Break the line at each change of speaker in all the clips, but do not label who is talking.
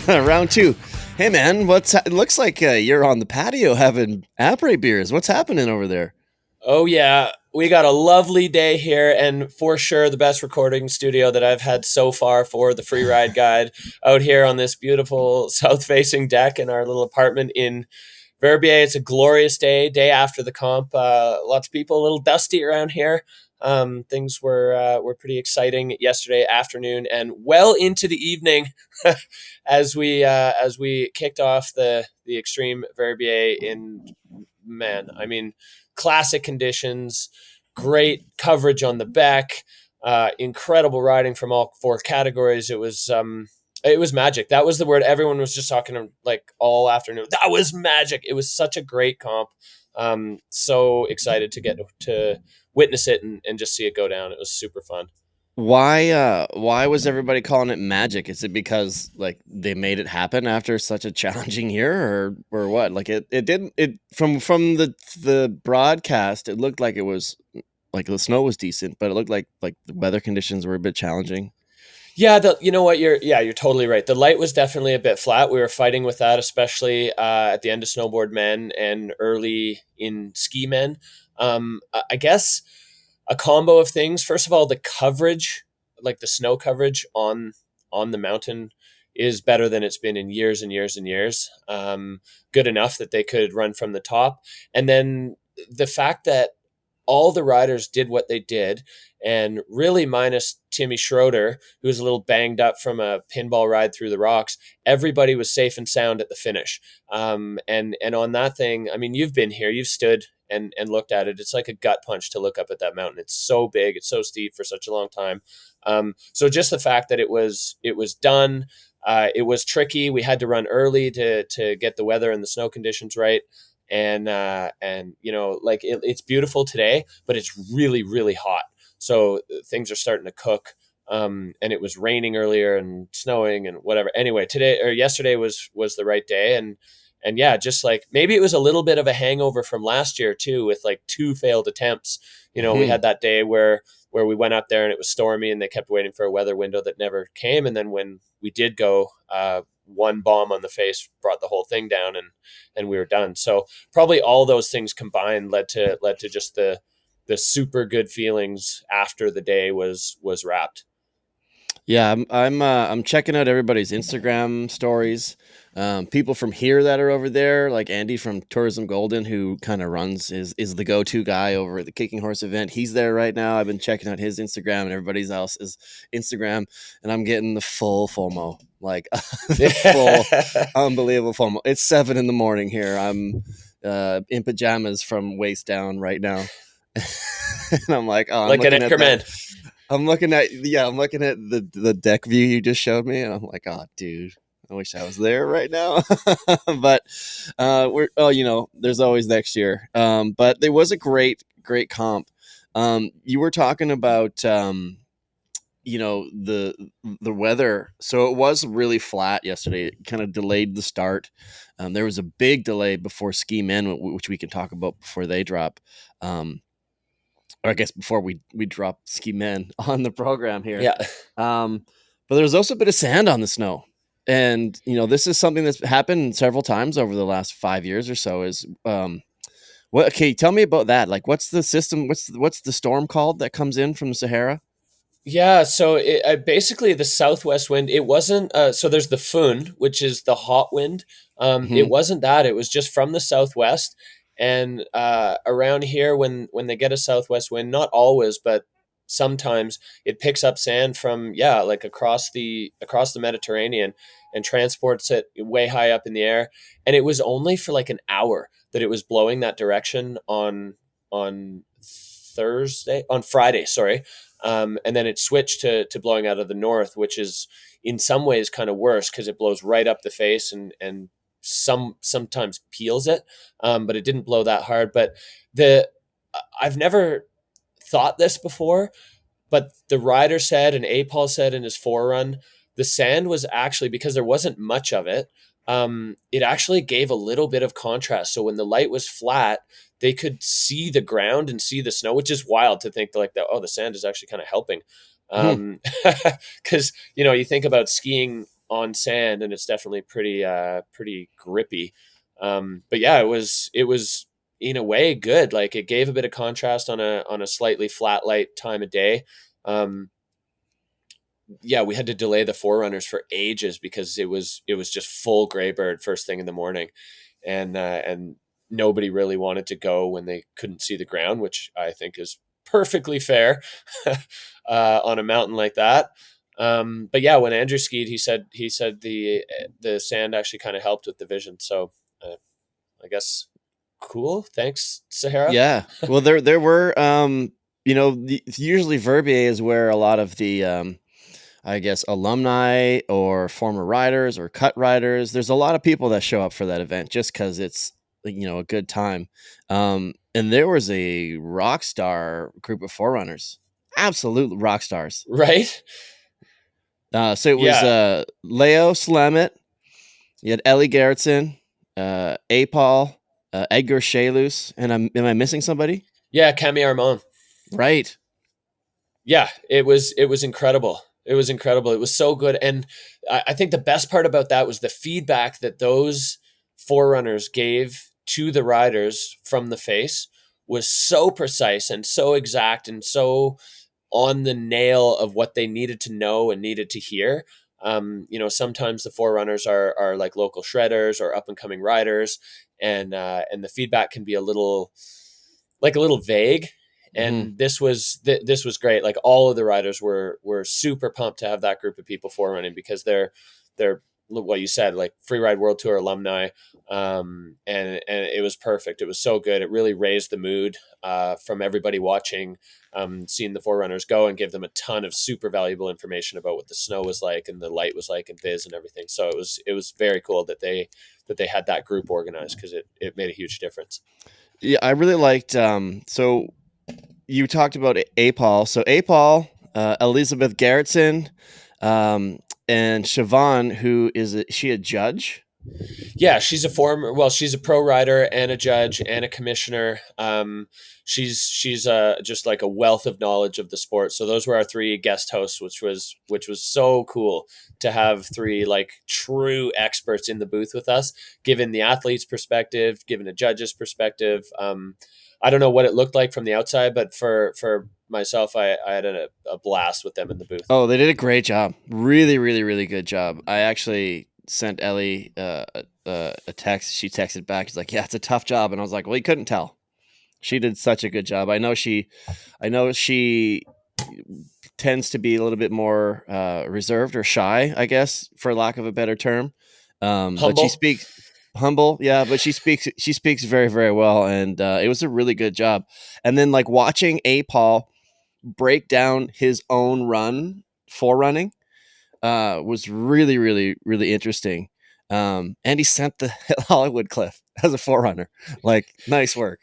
Round two. Hey man, it looks like you're on the patio having après beers. What's happening over there?
Oh yeah, we got a lovely day here, and for sure the best recording studio that I've had so far for the Freeride Guide out here on this beautiful south-facing deck in our little apartment in Verbier. It's a glorious day after the comp. Lots of people, a little dusty around here. Things were pretty exciting yesterday afternoon and well into the evening as we kicked off the Extreme Verbier in man. I mean, classic conditions, great coverage on the back, incredible riding from all four categories. It was magic. That was the word everyone was just talking like all afternoon. That was magic. It was such a great comp. So excited to get to witness it and just see it go down. It was super fun.
Why was everybody calling it magic? Is it because like they made it happen after such a challenging year or what? Like it didn't it from the broadcast, it looked like it was like the snow was decent, but it looked like the weather conditions were a bit challenging.
Yeah, you know what, you're totally right. The light was definitely a bit flat. We were fighting with that, especially at the end of Snowboard Men and early in Ski Men. I guess a combo of things. First of all, the coverage, like the snow coverage on the mountain, is better than it's been in years and years and years. Good enough that they could run from the top, and then the fact that all the riders did what they did, and really minus Timmy Schroeder, who was a little banged up from a pinball ride through the rocks, everybody was safe and sound at the finish. And on that thing, I mean, you've been here, you've stood and looked at it. It's like a gut punch to look up at that mountain. It's so big, it's so steep for such a long time. So just the fact that it was done. It was tricky. We had to run early to get the weather and the snow conditions right, and like it's beautiful today, but it's really hot, so things are starting to cook. And it was raining earlier and snowing and whatever. Anyway, today or yesterday was the right day, and yeah, just like maybe it was a little bit of a hangover from last year too, with like two failed attempts. We
Hmm.
had that day where we went up there and it was stormy and they kept waiting for a weather window that never came, and then when we did go, one bomb on the face brought the whole thing down, and we were done. So probably all those things combined led to just the super good feelings after the day was wrapped.
Yeah, I'm checking out everybody's Instagram stories. People from here that are over there, like Andy from Tourism Golden, who kind of runs is the go-to guy over at the Kicking Horse event. He's there right now. I've been checking out his Instagram and everybody else's Instagram, and I'm getting the full FOMO, like the full unbelievable FOMO. It's 7 in the morning here. I'm in pajamas from waist down right now. And I'm like, oh, I'm
Like an
looking at that.
anchorman.
I'm looking at the deck view you just showed me, and I'm like, oh, dude, I wish I was there right now. But there's always next year. But there was a great comp. You were talking about the weather. So it was really flat yesterday. It kind of delayed the start. There was a big delay before Ski Men, which we can talk about before they drop. Or I guess before we drop Ski Men on the program here.
Yeah.
But there was also a bit of sand on the snow. And this is something that's happened several times over the last 5 years or so. Is what? Okay, tell me about that. Like, what's the system? What's the storm called that comes in from the Sahara?
Yeah, so basically the southwest wind, it wasn't, so there's the Foon, which is the hot wind. It
Hmm.
wasn't that, it was just from the southwest. And around here, when they get a southwest wind, not always, but sometimes it picks up sand from, yeah, like across the Mediterranean, and transports it way high up in the air. And it was only for like an hour that it was blowing that direction on Friday, sorry. And then it switched to blowing out of the north, which is in some ways kind of worse because it blows right up the face and sometimes peels it. But it didn't blow that hard. But the I've never thought this before, but the rider said, and Paul said in his forerun, the sand was actually, because there wasn't much of it, it actually gave a little bit of contrast. So when the light was flat, they could see the ground and see the snow, which is wild to think like that. Oh, the sand is actually kind of helping.
Hmm.
Because you think about skiing on sand, and it's definitely pretty grippy. But yeah, it was in a way good. Like it gave a bit of contrast on a slightly flat light time of day. Um, yeah, we had to delay the Forerunners for ages because it was just full graybird first thing in the morning, and nobody really wanted to go when they couldn't see the ground, which I think is perfectly fair on a mountain like that. But yeah, when Andrew skied, he said the sand actually kind of helped with the vision. So I guess cool. Thanks, Sahara.
Yeah. Well, there were usually Verbier is where a lot of the I guess alumni or former riders or cut riders. There's a lot of people that show up for that event just because it's a good time. And there was a rock star group of forerunners, absolute rock stars.
Right?
So it was
Yeah.
Leo Slamet, you had Ellie Gerritsen, Apol, Edgar Shalus, and am I missing somebody?
Yeah, Camille Armand.
Right.
Yeah, it was incredible. It was incredible. It was so good. And I think the best part about that was the feedback that those forerunners gave to the riders from the face was so precise and so exact and so on the nail of what they needed to know and needed to hear. Sometimes the forerunners are like local shredders or up and coming riders, and the feedback can be a little vague.
Hmm.
And this was great. Like all of the riders were super pumped to have that group of people forerunning because they're what you said, like Freeride World Tour alumni. And it was perfect. It was so good. It really raised the mood from everybody watching, seeing the forerunners go, and give them a ton of super valuable information about what the snow was like and the light was like and viz and everything. So it was very cool that they had that group organized, because it made a huge difference.
Yeah, I really liked. So you talked about Apol. So Apol, Elizabeth Gerritsen, um, and Siobhan, who is she a judge?
Yeah, she's a pro rider and a judge and a commissioner. She's just like a wealth of knowledge of the sport. So those were our three guest hosts, which was so cool to have three like true experts in the booth with us, given the athlete's perspective, given a judge's perspective. I don't know what it looked like from the outside, but for myself, I had a blast with them in the booth.
Oh, they did a great job. Really, really, really good job. I actually sent Ellie a text. She texted back. She's like, "Yeah, it's a tough job," and I was like, "Well, you couldn't tell. She did such a good job. I know she tends to be a little bit more reserved or shy, I guess, for lack of a better term. But she
Humble.
speaks humble, yeah. But she speaks very, very well, and it was a really good job. And then like watching A Paul break down his own run for running was really, really, really interesting. And he sent the Hollywood Cliff as a forerunner. Like, nice work.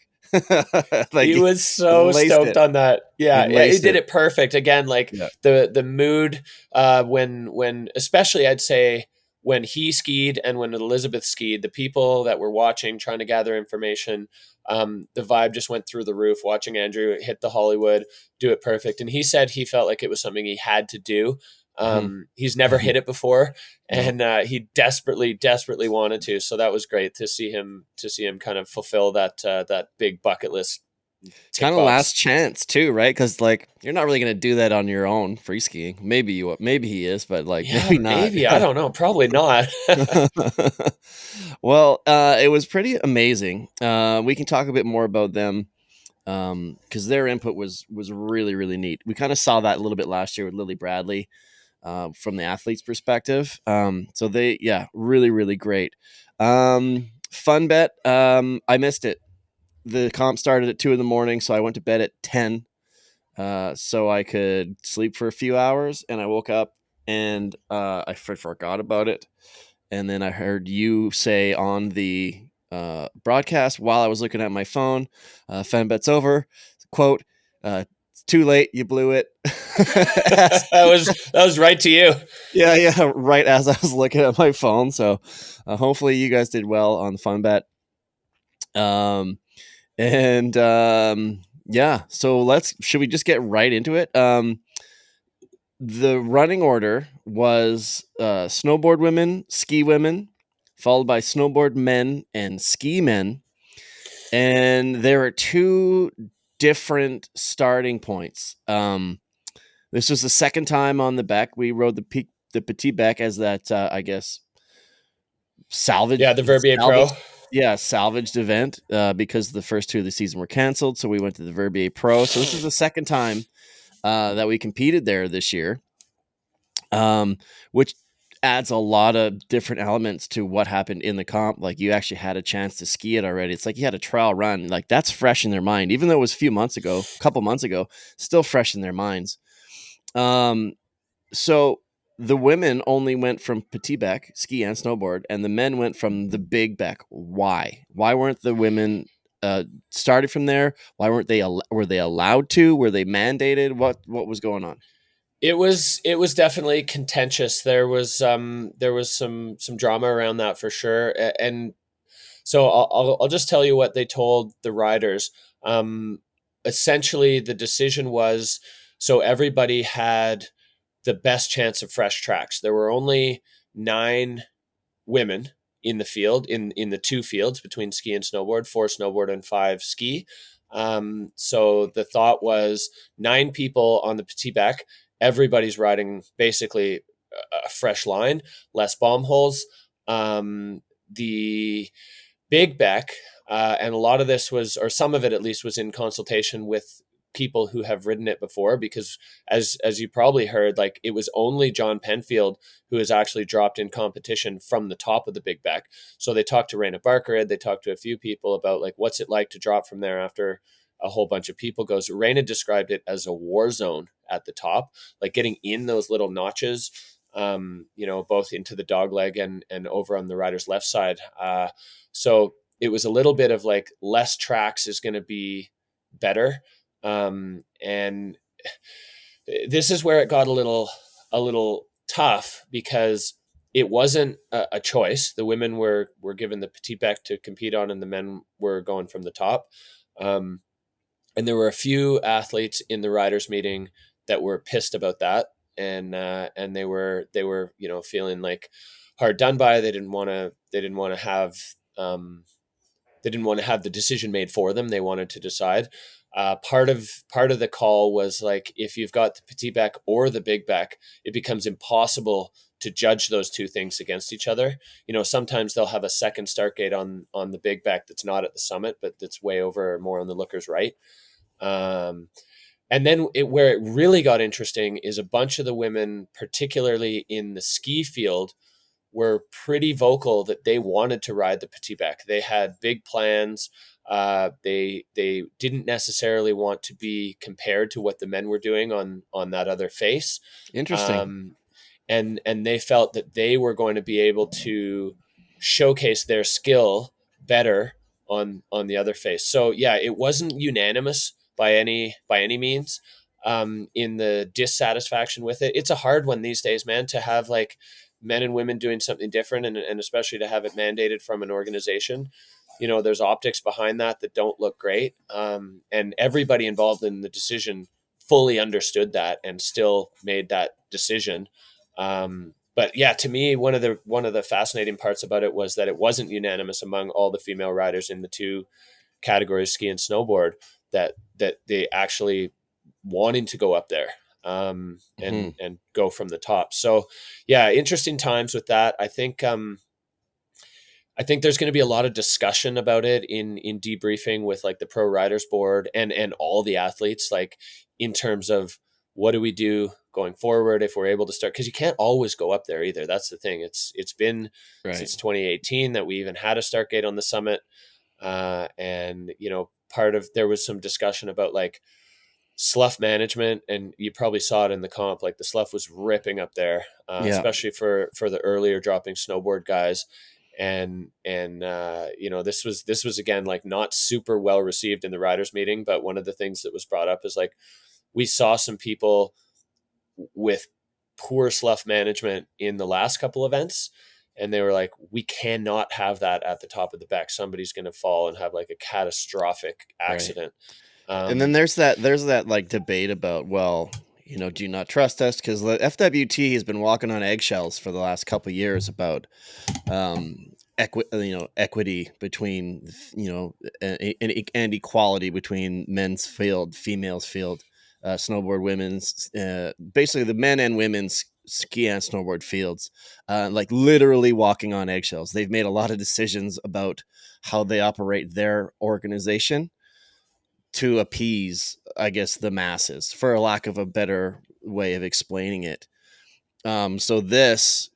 Like
He
he
was so
laced
stoked
it.
on that.
He
Yeah, yeah, he
laced
did
it.
it perfect. Again, like
Yeah.
the mood when especially I'd say when he skied and when Elizabeth skied, the people that were watching, trying to gather information, the vibe just went through the roof. Watching Andrew hit the Hollywood, do it perfect, and he said he felt like it was something he had to do.
Hmm.
He's never hit it before,
No.
and he desperately, desperately wanted to. So that was great to see him kind of fulfill that big bucket list tick
Kind of
box.
last chance too, right? Because like you're not really gonna do that on your own free skiing. Maybe he is, but like
Yeah,
maybe not.
maybe. I don't know. Probably not.
Well, it was pretty amazing. We can talk a bit more about them because their input was really really neat. We kind of saw that a little bit last year with Lily Bradley from the athlete's perspective. So they, yeah, really really great. Fun bet. I missed it. The comp started at 2 in the morning, so I went to bed at 10, so I could sleep for a few hours. And I woke up and I forgot about it. And then I heard you say on the broadcast while I was looking at my phone, "Fan bet's over." Quote, "It's too late. You blew it." As-
that was right to you.
yeah, yeah, right as I was looking at my phone. So hopefully you guys did well on the fun bet. Um, and yeah, so should we just get right into it? the running order was Snowboard Women, Ski Women, followed by Snowboard Men and Ski Men. And there are two different starting points. This was the second time on the Beck. We rode the Petit Beck as that, I guess, salvage,
Yeah, the Verbier Pro.
salvage, yeah, salvaged event because the first two of the season were canceled. So we went to the Verbier Pro. So this is the second time that we competed there this year, which adds a lot of different elements to what happened in the comp. Like you actually had a chance to ski it already. It's like you had a trial run. Like that's fresh in their mind, even though it was a couple months ago, still fresh in their minds. So the women only went from Petit Bec, ski and snowboard, and the men went from the Big Bec. Why? Why weren't the women started from there? Why weren't they? Were they allowed to? Were they mandated? What was going on?
It was definitely contentious. There was some drama around that for sure. And so I'll just tell you what they told the riders. Essentially, the decision was so everybody had the best chance of fresh tracks. There were only 9 women in the field, in the two fields between ski and snowboard, 4 snowboard and 5 ski. So the thought was 9 people on the Petit Bec. Everybody's riding basically a fresh line, less bomb holes. The Big Bec, and a lot of this was, or some of it at least, was in consultation with people who have ridden it before, because as you probably heard, like it was only John Penfield who has actually dropped in competition from the top of the Big Bec. So they talked to Raina Barkerhead, they talked to a few people about like what's it like to drop from there after a whole bunch of people goes. Raina described it as a war zone at the top, like getting in those little notches, both into the dog leg and over on the rider's left side. So it was a little bit of like less tracks is going to be better. And this is where it got a little tough, because it wasn't a choice. The women were given the Petit Bec to compete on, and the men were going from the top. And there were a few athletes in the riders meeting that were pissed about that, and they were feeling like hard done by. They didn't want to have the decision made for them. They wanted to decide. Part of the call was like, if you've got the Petit Bec or the Big Bec, it becomes impossible to judge those two things against each other. Sometimes they'll have a second start gate on the Big Bec that's not at the summit, but that's way over more on the looker's right. And then where it really got interesting is a bunch of the women, particularly in the ski field, were pretty vocal that they wanted to ride the Petit Bec. They had big plans. They didn't necessarily want to be compared to what the men were doing on that other face.
Interesting.
And they felt that they were going to be able to showcase their skill better on the other face. So yeah, it wasn't unanimous by any means, in the dissatisfaction with it. It's a hard one these days, man, to have like men and women doing something different, and especially to have it mandated from an organization. There's optics behind that don't look great. And everybody involved in the decision fully understood that and still made that decision. But yeah, to me, one of the fascinating parts about it was that it wasn't unanimous among all the female riders in the two categories, ski and snowboard, that they actually wanting to go up there, and go from the top. So yeah, interesting times with that. I think there's going to be a lot of discussion about it in debriefing with like the pro riders board and all the athletes, like in terms of what do we do going forward if we're able to start, because you can't always go up there either. That's the thing. It's been
Right.
since 2018 that we even had a start gate on the summit. And there was some discussion about like slough management, and you probably saw it in the comp. Like the slough was ripping up there,
Yeah.
especially for the earlier dropping snowboard guys. And this was again like not super well received in the riders meeting, but one of the things that was brought up is like we saw some people with poor slough management in the last couple events, and they were like, we cannot have that at the top of the Beck. Somebody's going to fall and have like a catastrophic accident.
And then there's that like debate about, well, do not trust us, because the FWT has been walking on eggshells for the last couple of years about equity between, and equality between men's field, females field, snowboard women's, basically the men and women's ski and snowboard fields, like literally walking on eggshells. They've made a lot of decisions about how they operate their organization to appease, I guess, the masses, for a lack of a better way of explaining it. So this,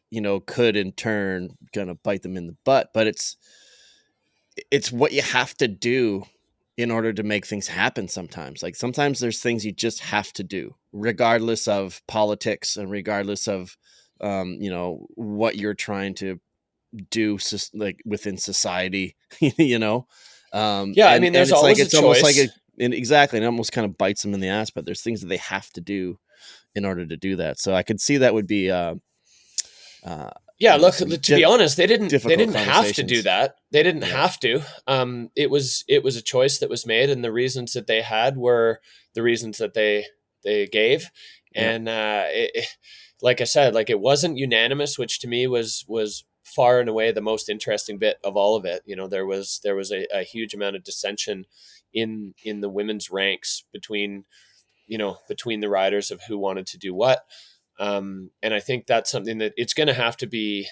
could in turn gonna bite them in the butt, but it's what you have to do in order to make things happen sometimes. Like sometimes there's things you just have to do, regardless of politics and regardless of what you're trying to do, like within society, you know.
Yeah, I
And
mean, there's
it's like
always a
it's almost like
choice.
and exactly, and it almost kind of bites them in the ass, but there's things that they have to do in order to do that. So I could see that would be uh
Yeah, look,
some
to be honest, they
difficult
didn't have to do
conversations.
that. They didn't
Yeah.
have to. It was a choice that was made, and the reasons that they had were the reasons that they gave.
Yep.
And like I said, like it wasn't unanimous, which to me was far and away the most interesting bit of all of it. There was a huge amount of dissension in the women's ranks between the riders of who wanted to do what. And I think that's something that it's going to have to be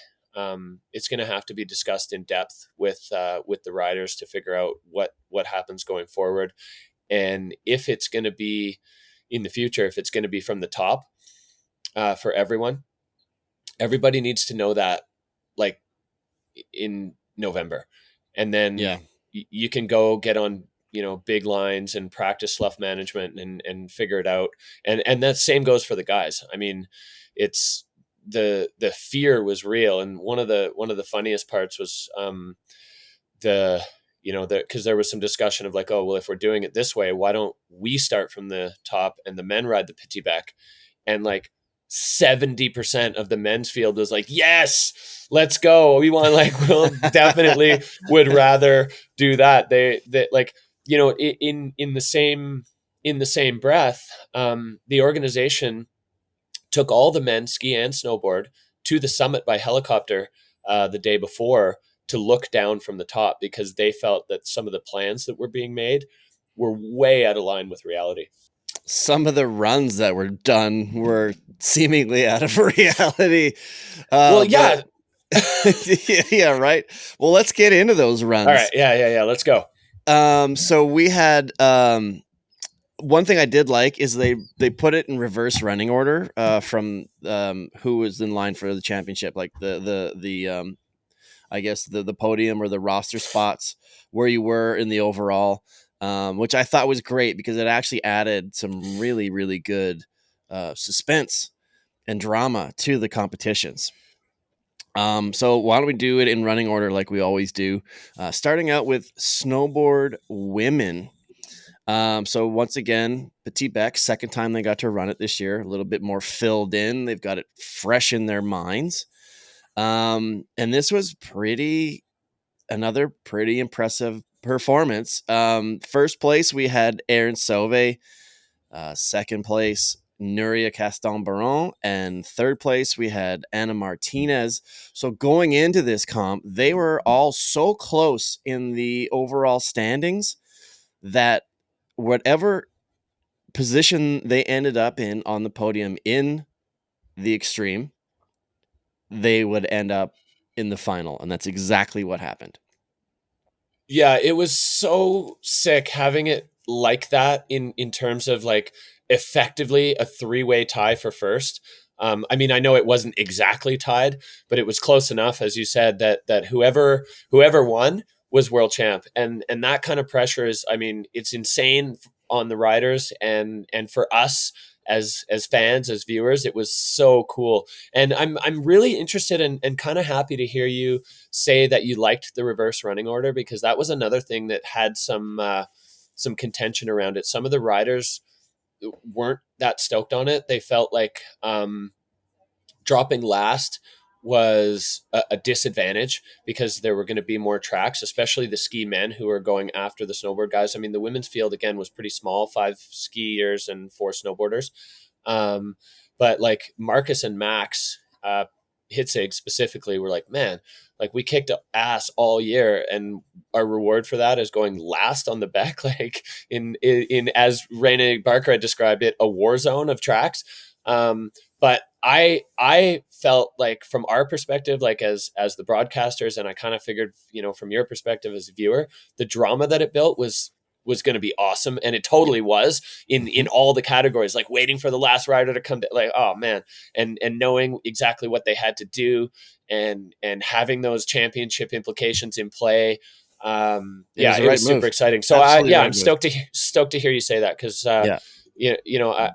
discussed in depth with the riders to figure out what happens going forward, and if it's going to be in the future, if it's going to be from the top for everyone. Everybody needs to know that, like in November, and then
Yeah.
you can go get on big lines and practice slough management and figure it out. And that same goes for the guys. I mean, it's the fear was real, and one of the funniest parts was the because there was some discussion of like, oh well, if we're doing it this way, why don't we start from the top and the men ride the petit bec? And like 70% of the men's field was like, yes, let's go, we want, like, we'll definitely would rather do that. They like, in the same breath, the organization took all the men, ski and snowboard, to the summit by helicopter the day before to look down from the top, because they felt that some of the plans that were being made were way out of line with reality.
Some of the runs that were done were seemingly out of reality.
Well,
But
yeah.
yeah, right. Well, let's get into those
All right.
runs.
Yeah. Let's go.
So we had one thing I did like is they put it in reverse running order from who was in line for the championship, like the I guess the podium or the roster spots where you were in the overall, which I thought was great because it actually added some really, really good suspense and drama to the competitions. So why don't we do it in running order like we always do, starting out with Snowboard Women. So once again, Petit Bec, second time they got to run it this year, a little bit more filled in. They've got it fresh in their minds. And this was another pretty impressive performance. First place, we had Erin Sauve. Second place, Nuria Caston-Baron. And third place, we had Anna Martinez. So going into this comp, they were all so close in the overall standings that whatever position they ended up in on the podium in the extreme, they would end up in the final. And that's exactly what happened.
Yeah, it was so sick having it like that in terms of like effectively a three-way tie for first. I mean, I know it wasn't exactly tied, but it was close enough, as you said, that whoever won was world champ, and that kind of pressure is, I mean, it's insane on the riders and for us as fans, as viewers. It was so cool, and I'm really interested and kind of happy to hear you say that you liked the reverse running order, because that was another thing that had some contention around it. Some of the riders weren't that stoked on it. They felt like dropping last was a disadvantage because there were going to be more tracks, especially the ski men who are going after the snowboard guys. I mean, the women's field again was pretty small, 5 skiers and 4 snowboarders. Um, but like Marcus and Max, Hitzig specifically, were like, man, like we kicked ass all year, and our reward for that is going last on the back, like in as Rene Barker had described it, a war zone of tracks. But I felt like from our perspective, like as the broadcasters, and I kind of figured, from your perspective as a viewer, the drama that it built was going to be awesome, and it totally was in all the categories, like waiting for the last rider to come to, like, oh man, and knowing exactly what they had to do, and having those championship implications in play.
It was
Yeah,
the
it
right
was super
move.
exciting. So
Absolutely
yeah,
the
I'm
right move.
stoked to hear you say that, because
Yeah.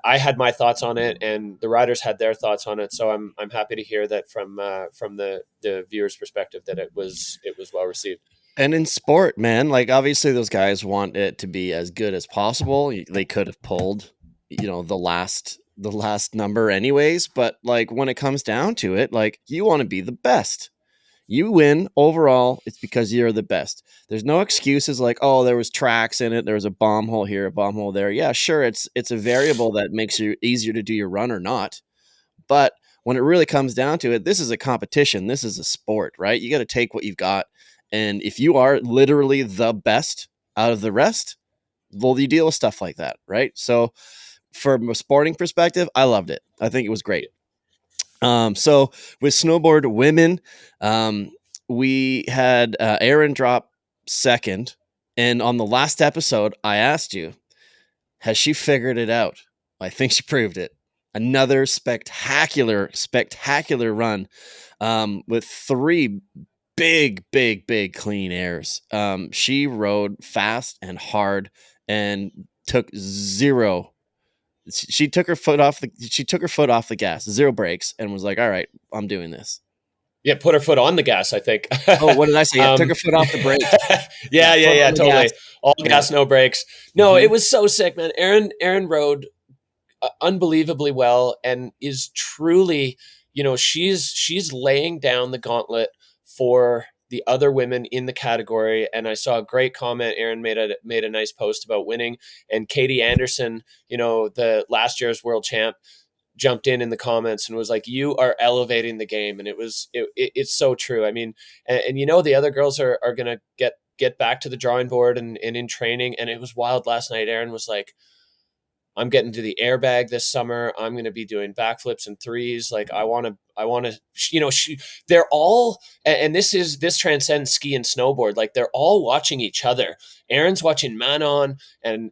I had my thoughts on it, and the riders had their thoughts on it. So I'm happy to hear that from the viewer's perspective, that it was well received.
And in sport, man, like obviously those guys want it to be as good as possible. They could have pulled, the last number anyways, but like when it comes down to it, like you want to be the best. You win overall, it's because you're the best. There's no excuses like, oh, there was tracks in it, there was a bomb hole here, a bomb hole there. Yeah, sure, it's a variable that makes you easier to do your run or not. But when it really comes down to it, this is a competition. This is a sport, right? You got to take what you've got. And if you are literally the best out of the rest, well, you deal with stuff like that, right? So, from a sporting perspective, I loved it. I think it was great. So with Snowboard Women, we had Erin drop second. And on the last episode, I asked you, has she figured it out? I think she proved it. Another spectacular run with three big clean airs. She rode fast and hard and took zero. She took her foot off the gas, zero brakes, and was like, "All right, I'm doing this."
Yeah, put her foot on the gas, I think.
Oh, what did I say? Yeah, took her foot off the brakes. Yeah, foot
Yeah,
on the gas.
totally. All
Yeah.
gas, no brakes. No, it
Mhm.
was so sick, man. Aaron rode unbelievably well, and is truly, she's laying down the gauntlet for the other women in the category. And I saw a great comment. Aaron made a nice post about winning, and Katie Anderson, the last year's world champ, jumped in the comments and was like, you are elevating the game. And it's so true. I mean, and the other girls are gonna get back to the drawing board, and in training. And it was wild last night. Aaron was like, I'm getting to the airbag this summer. I'm going to be doing backflips and threes. Like they're all, and this transcends ski and snowboard. Like they're all watching each other. Aaron's watching Manon, and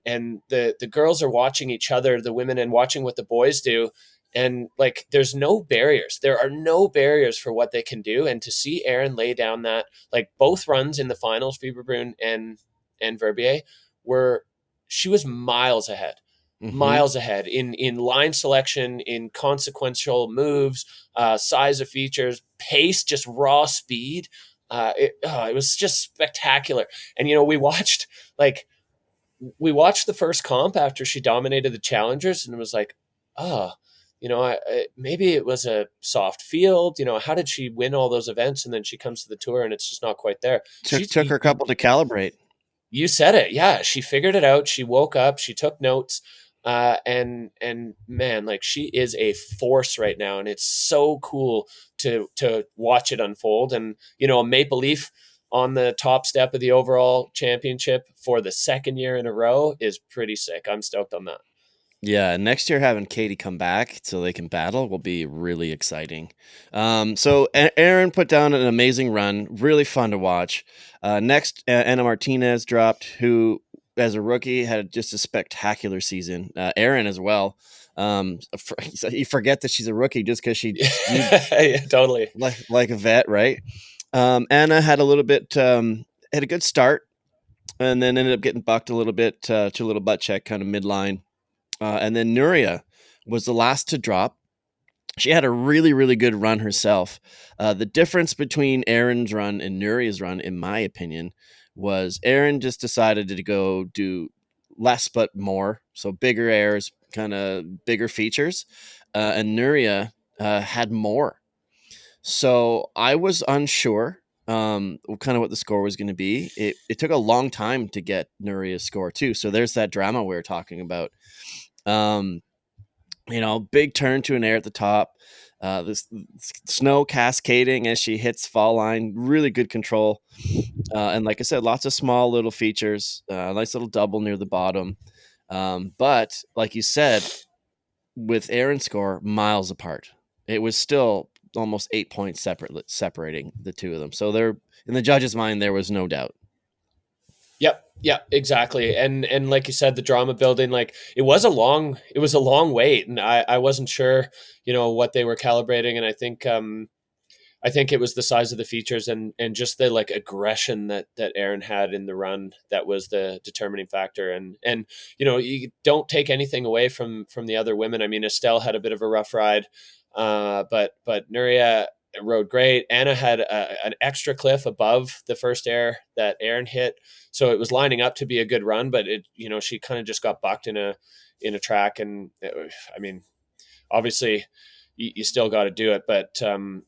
the girls are watching each other, the women, and watching what the boys do. And like, there's no barriers. There are no barriers for what they can do. And to see Aaron lay down that, like both runs in the finals, Fieberbrunn and Verbier, she was
Mhm.
miles ahead in line selection, in consequential moves, size of features, pace, just raw speed. It was just spectacular. And like we watched the first comp after she dominated the challengers, and it was like, oh, maybe it was a soft field. How did she win all those events, and then she comes to the tour and it's just not quite there?
Took her a couple to calibrate.
You said it. Yeah, she figured it out. She woke up. She took notes, and man, like she is a force right now, and it's so cool to watch it unfold. And a maple leaf on the top step of the overall championship for the second year in a row is pretty sick. I'm stoked on that.
Yeah, next year having Katie come back so they can battle will be really exciting. So Aaron put down an amazing run, really fun to watch. Next, Anna Martinez dropped, who as a rookie had just a spectacular season. Aaron as well. You forget that she's a rookie just because
Yeah, totally.
like a vet, right? Anna had a little bit had a good start, and then ended up getting bucked a little bit to a little butt check kind of midline. And then Nuria was the last to drop. She had a really good run herself. The difference between Aaron's run and Nuria's run, in my opinion, was Aaron just decided to go do less but more. So bigger airs, kind of bigger features. And Nuria had more. So I was unsure kind of what the score was going to be. It took a long time to get Nuria's score too. So there's that drama we were talking about. Um, big turn to an air at the top. This snow cascading as she hits fall line, really good control. And like I said, lots of small little features, nice little double near the bottom. But like you said, with Aaron's score miles apart, it was still almost 8 points separating the two of them. So there, in the judge's mind, there was no doubt.
Yep. Yeah, exactly. And like you said, the drama building, like it was a long wait, and I wasn't sure, what they were calibrating. And I think it was the size of the features and just the like aggression that Aaron had in the run that was the determining factor. And you don't take anything away from the other women. I mean, Estelle had a bit of a rough ride, but Nuria rode great. Anna had an extra cliff above the first air that Aaron hit, so it was lining up to be a good run. But she kind of just got bucked in a track, and I mean, obviously you still got to do it. But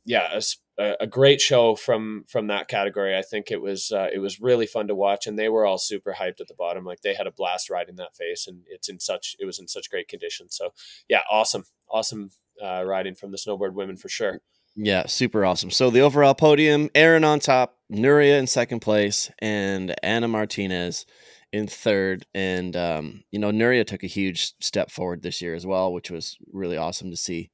yeah, a great show from that category. I think it was really fun to watch, and they were all super hyped at the bottom. Like they had a blast riding that face, and it was in such great condition. So yeah, awesome riding from the Snowboard Women for sure.
Yeah, super awesome. So the overall podium: Aaron on top, Nuria in second place, and Anna Martinez in third. And Nuria took a huge step forward this year as well, which was really awesome to see.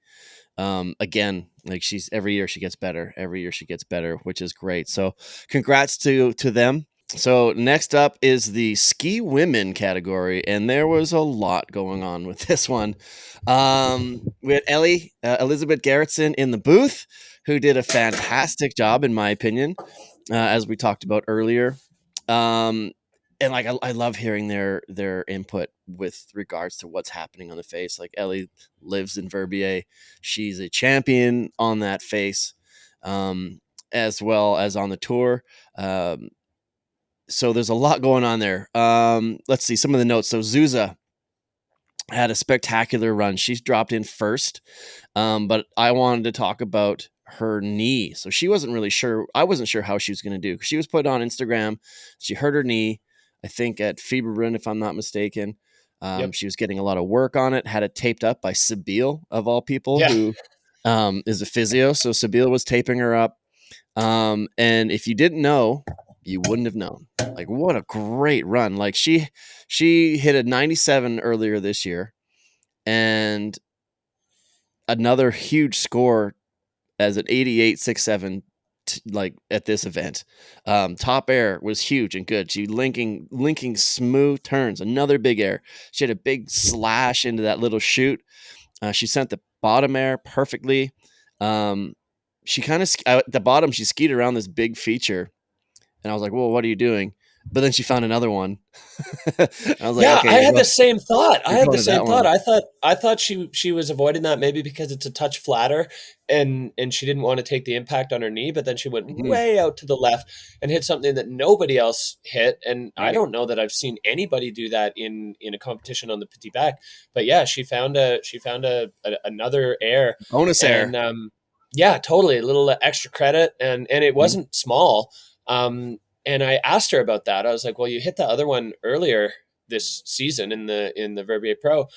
Again, like every year she gets better. Every year she gets better, which is great. So congrats to them. So next up is the ski women category, and there was a lot going on with this one. We had Elizabeth Gerritsen in the booth, who did a fantastic job, in my opinion, as we talked about earlier. And like I love hearing their input with regards to what's happening on the face. Like Ellie lives in Verbier, she's a champion on that face, as well as on the tour. So there's a lot going on there. Let's see some of the notes. So Zuza had a spectacular run. She's dropped in first, but I wanted to talk about her knee. So she wasn't really sure. I wasn't sure how she was going to do. She was put on Instagram. She hurt her knee, I think at Fieberbrunn, if I'm not mistaken.
Yep.
She was getting a lot of work on it, had it taped up by Sabine, of all people,
Yeah.
who is a physio. So Sabine was taping her up. And if you didn't know, you wouldn't have known. Like, what a great run. Like she hit a 97 earlier this year, and another huge score as an 88.67 like at this event. Top air was huge and good. She linking smooth turns, another big air. She had a big slash into that little chute. She sent the bottom air perfectly. She kind of at the bottom, she skied around this big feature, and I was like, "Well, what are you doing?" But then she found another one. I was like,
Yeah,
"Okay,
I had the same thought.
you're going to that one."
I thought she was avoiding that maybe because it's a touch flatter and she didn't want to take the impact on her knee, but then she went
Mhm.
way out to the left and hit something that nobody else hit. And I
Right.
don't know that I've seen anybody do that in a competition on the petit back. But yeah, she found another air.
Bonus
And
air.
yeah, totally a little extra credit, and it
Mhm.
wasn't small. And I asked her about that. I was like, "Well, you hit the other one earlier this season in the Verbier Pro,"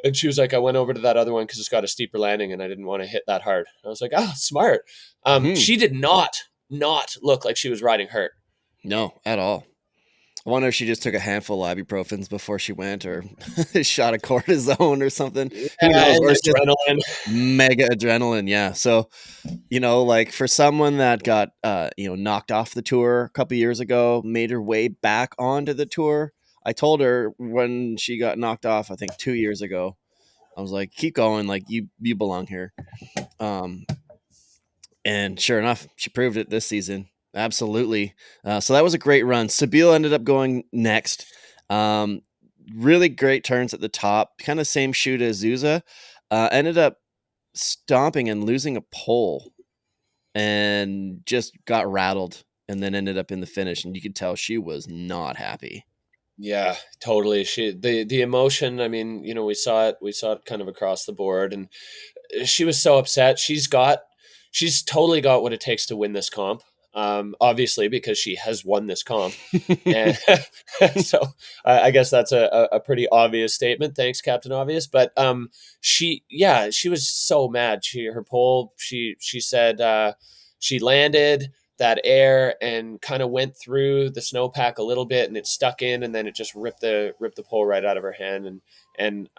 and she was like, "I went over to that other one because it's got a steeper landing, and I didn't want to hit that hard." I was like, "Oh, smart."
Mhm.
She did not look like she was riding hurt.
No, at all. I wonder if she just took a handful of ibuprofens before she went, or shot a cortisone or something.
Yeah,
Who knows?
and
Or it's just
adrenaline.
mega adrenaline. Yeah. So, like for someone that got, knocked off the tour a couple years ago, made her way back onto the tour. I told her when she got knocked off, I think 2 years ago, I was like, keep going. Like you belong here. Um, and sure enough, she proved it this season. Absolutely. So that was a great run. Sabine ended up going next. Um, really great turns at the top, kind of same shoot as Zuza. Ended up stomping and losing a pole and just got rattled, and then ended up in the finish. And you could tell she was not happy.
Yeah, totally. The emotion. I mean, we saw it kind of across the board, and she was so upset. She's totally got what it takes to win this comp. obviously because she has won this comp. And so I guess that's a pretty obvious statement. Thanks, Captain Obvious. But she was so mad. Her pole, she said she landed that air and kind of went through the snowpack a little bit, and it stuck in, and then it just ripped the pole right out of her hand. And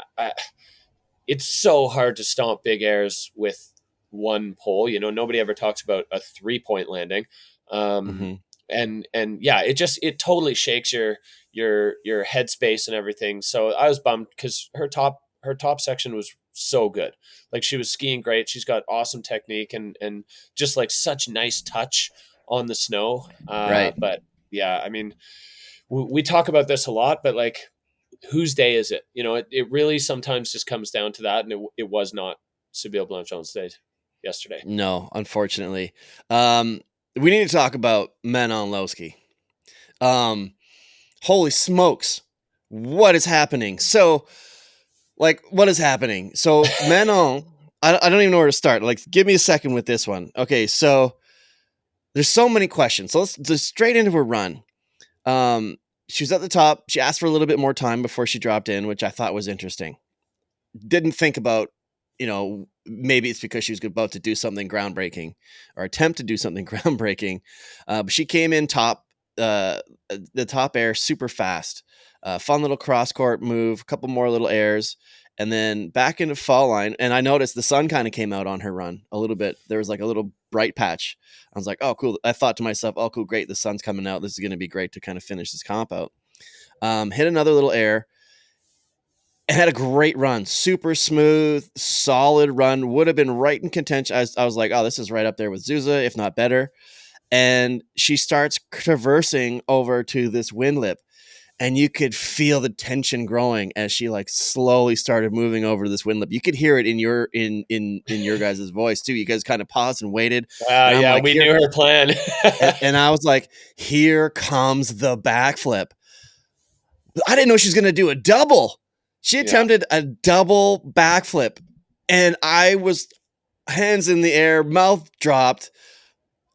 it's so hard to stomp big airs with one pole. Nobody ever talks about a 3-point landing. Um,
Mhm.
and yeah, it totally shakes your headspace and everything. So I was bummed because her top section was so good. Like, she was skiing great. She's got awesome technique and just like such nice touch on the snow.
Right.
But yeah, I mean, we talk about this a lot, but like, whose day is it? It really sometimes just comes down to that. And it was not Seville Blanchon's day yesterday.
No, unfortunately. Um, we need to talk about men on low ski. Holy smokes. What is happening? So, like, what is happening? So, Manon, I don't even know where to start. Like, give me a second with this one. Okay, so there's so many questions. So let's just straight into her run. She was at the top. She asked for a little bit more time before she dropped in, which I thought was interesting. Didn't think about, maybe it's because she was about to do something groundbreaking or attempt to do something groundbreaking. But she came in top, the top air super fast. Fun little cross court move, a couple more little airs, and then back into fall line. And I noticed the sun kind of came out on her run a little bit. There was like a little bright patch. I was like, oh, cool. I thought to myself, oh, cool, great. The sun's coming out. This is going to be great to kind of finish this comp out. Hit another little air and had a great run. Super smooth, solid run. Would have been right in contention. I was like, oh, this is right up there with Zuza, if not better. And she starts traversing over to this wind lip. And you could feel the tension growing as she like slowly started moving over this wind lip. You could hear it in your guys' voice too. You guys kind of paused and waited. And I'm
Yeah,
like,
we
here,
knew her plan.
and I was like, here comes the backflip. I didn't know she was gonna do a double. She
Yeah.
attempted a double backflip, and I was hands in the air, mouth dropped,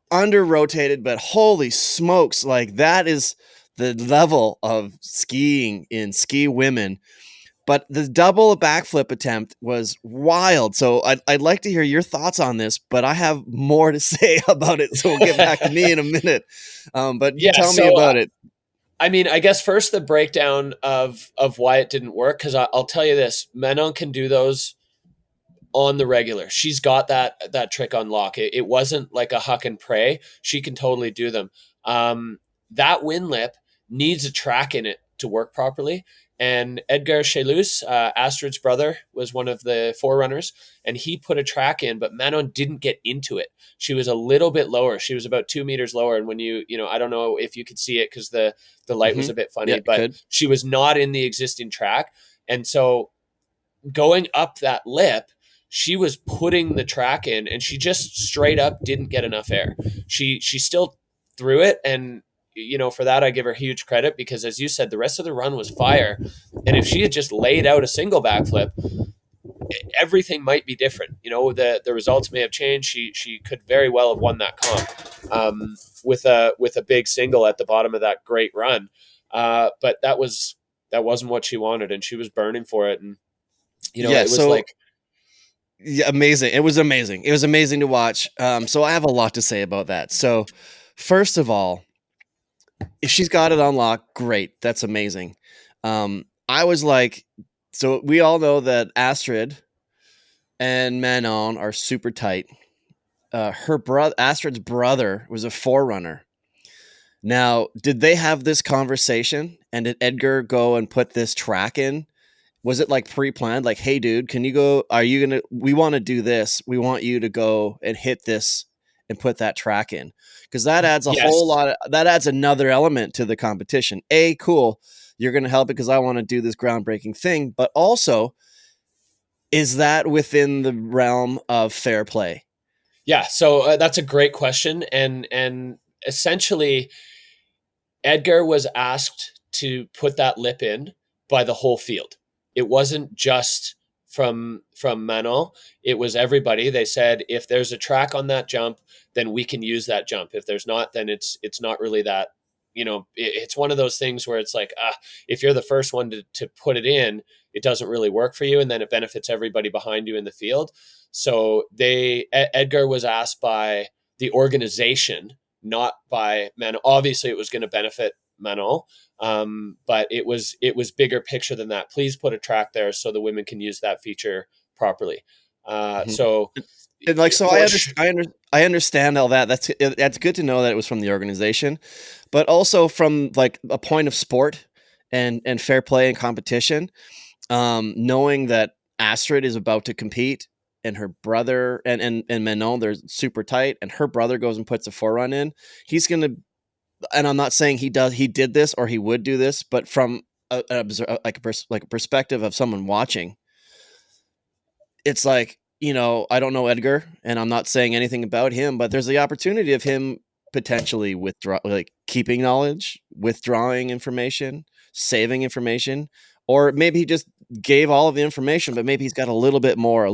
under rotated, but holy smokes, like that is the level of skiing in Ski Women. But the double backflip attempt was wild. So I'd like to hear your thoughts on this, but I have more to say about it. So we'll get back to me in a minute. But you
Yeah.
tell me
So,
about it.
I mean, I guess first the breakdown of why it didn't work, because I'll tell you this: Manon can do those on the regular. She's got that trick on lock. It wasn't like a huck and pray. She can totally do them. That wind lip needs a track in it to work properly. And Edgar Chelus, Astrid's brother, was one of the forerunners, and he put a track in, but Manon didn't get into it. She was a little bit lower. She was about 2 meters lower. And when I don't know if you could see it because the light was a bit
Yeah,
funny,
it
but
could.
she was not in the existing track. And so going up that lip, she was putting the track in, and she just straight up didn't get enough air. She still threw it, and for that I give her huge credit, because as you said, the rest of the run was fire. And if she had just laid out a single backflip, everything might be different. The results may have changed. She could very well have won that comp with a big single at the bottom of that great run. But that wasn't what she wanted, and she was burning for it. And
Yeah,
it was
so
like,
yeah, amazing. It was amazing. It was amazing to watch. So I have a lot to say about that. So first of all, if she's got it on lock, great. That's amazing. I was like, so we all know that Astrid and Manon are super tight. Her brother, Astrid's brother, was a forerunner. Now, did they have this conversation? And did Edgar go and put this track in? Was it like pre-planned? Like, hey, dude, can you go? Are you gonna? We want to do this. We want you to go and hit this and put that track in, because that adds a whole
yes.
lot. That adds another element to the competition. Cool. You're gonna help it because I want to do this groundbreaking thing, but also, is that within the realm of fair play?
Yeah, so that's a great question, and essentially, Edgar was asked to put that lip in by the whole field. It wasn't just from Manon. It was everybody. They said if there's a track on that jump, then we can use that jump. If there's not, then it's not really that. It's one of those things where it's like, if you're the first one to put it in, it doesn't really work for you, and then it benefits everybody behind you in the field. So Edgar was asked by the organization, not by Manon. Obviously, it was going to benefit Manon, but it was bigger picture than that. Please put a track there so the women can use that feature properly. So,
and like, so I understand all that. That's good to know that it was from the organization, but also from like a point of sport and fair play and competition. Knowing that Astrid is about to compete, and her brother and Manon, they're super tight, and her brother goes and puts a forerun in. He's gonna, and I'm not saying he did this or he would do this, but from a perspective of someone watching, it's like, I don't know Edgar, and I'm not saying anything about him, but there's the opportunity of him potentially keeping knowledge, withdrawing information, saving information, or maybe he just gave all of the information, but maybe he's got a little bit more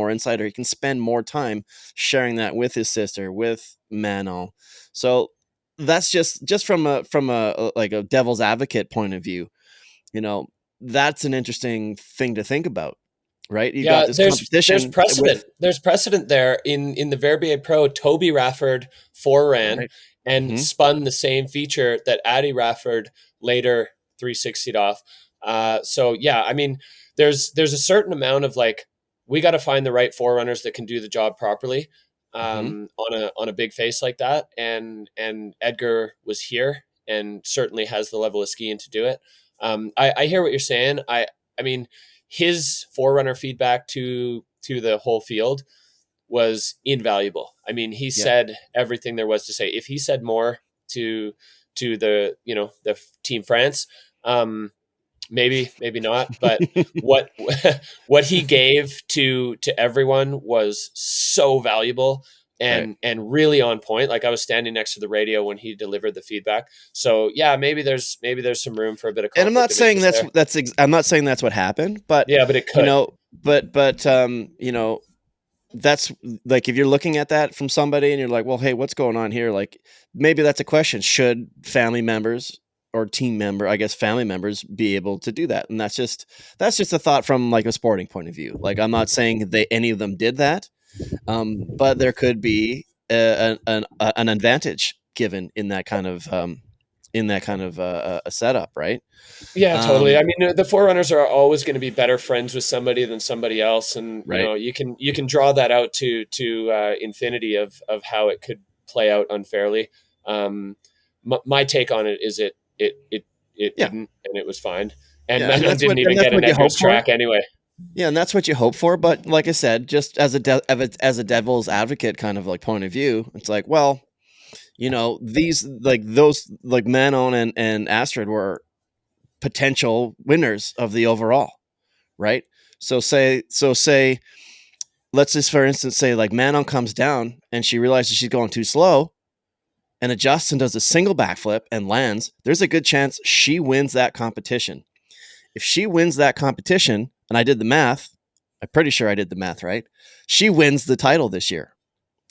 insight, or he can spend more time sharing that with his sister, with Manon. So that's just from a like a devil's advocate point of view, that's an interesting thing to think about. Right, you got this competition.
There's precedent. There's precedent there in the Verbier Pro. Toby Rafford foreran and spun the same feature that Addie Rafford later 360'd off. So yeah, I mean, there's a certain amount of like, we got to find the right forerunners that can do the job properly on a big face like that. And Edgar was here and certainly has the level of skiing to do it. I hear what you're saying. I mean, his forerunner feedback to the whole field was invaluable. I mean, he said everything there was to say. If he said more to the the Team France, maybe not, but what he gave to everyone was so valuable and really on point. Like, I was standing next to the radio when he delivered the feedback. So yeah, maybe there's some room for a bit of conflict.
And I'm not saying I'm not saying that's what happened, but
yeah, but it could.
That's like, if you're looking at that from somebody and you're like, well, hey, what's going on here? Like, maybe that's a question. Should family members or family members be able to do that? And that's just a thought from like a sporting point of view. Like, I'm not saying any of them did that. But there could be an advantage given in that kind of a setup, right?
Yeah, totally. I mean, the forerunners are always going to be better friends with somebody than somebody else, and you can draw that out to infinity of how it could play out unfairly. My take on it is it didn't, and it was fine, and Manon didn't even get an Edgar's track anyway.
Yeah, and that's what you hope for. But like I said, just as a devil's advocate kind of like point of view, it's like, well, these those Manon and Astrid were potential winners of the overall, right? So say, let's just for instance say like Manon comes down and she realizes she's going too slow, and adjusts and does a single backflip and lands. There's a good chance she wins that competition. If she wins that competition, and I did the math, I'm pretty sure I did the math right, she wins the title this year,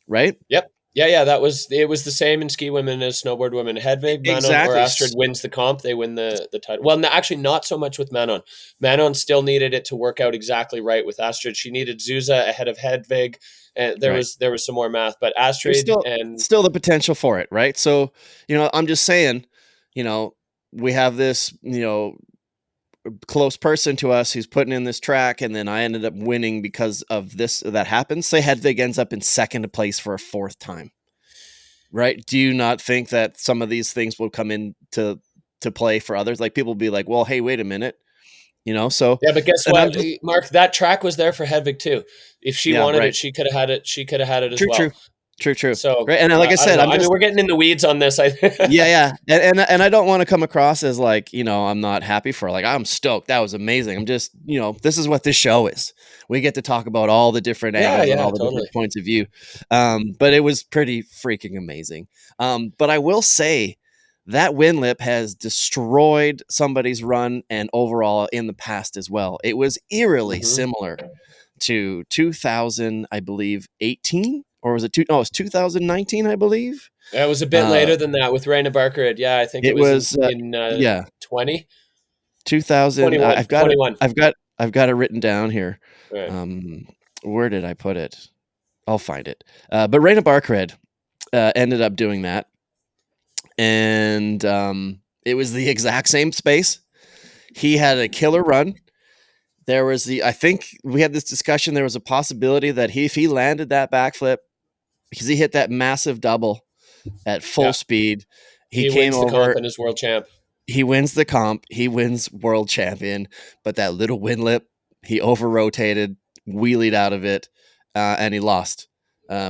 right?
Yep. Yeah. It was the same in ski women as snowboard women. Hedvig, Manon, or Astrid wins the comp. They win the title. Well, actually, not so much with Manon. Manon still needed it to work out exactly right with Astrid. She needed Zuza ahead of Hedvig, and there was some more math. But Astrid
still the potential for it, right? So I'm just saying, we have this close person to us who's putting in this track, and then I ended up winning because of this that happens. Say Hedvig ends up in second place for a fourth time, right? Do you not think that some of these things will come in to play for others? Like, people will be like, well, hey, wait a minute, so
yeah, but guess what, Mark, that track was there for Hedvig too. If she wanted it, she could have had it. She could have had it as well.
True.
So,
right. And like I said,
I mean, we're getting in the weeds on this.
Yeah. And I don't want to come across as like, I'm not happy for, like, I'm stoked. That was amazing. I'm just, this is what this show is. We get to talk about all the different angles and all the different points of view. But it was pretty freaking amazing. But I will say that wind lip has destroyed somebody's run and overall in the past as well. It was eerily
Mm-hmm.
similar to 2000, I believe, 18, or was it two? No, it was 2019, I believe.
It was a bit
Uh,
later than that with Raina Barker. Yeah, I think it
it
was
was
in
yeah,
20,
2000.
21,
I've got it.
21.
I've got it written down here.
Right.
Where did I put it? I'll find it. But Raina Barker ended up doing that, and it was the exact same space. He had a killer run. There was I think we had this discussion. There was a possibility that if he landed that backflip, because he hit that massive double at full
Yeah.
speed, he
He
came
wins the comp
over.
and is world champ.
He wins the comp. He wins world champion. But that little wind lip, he over rotated, wheelied out of it, and he lost.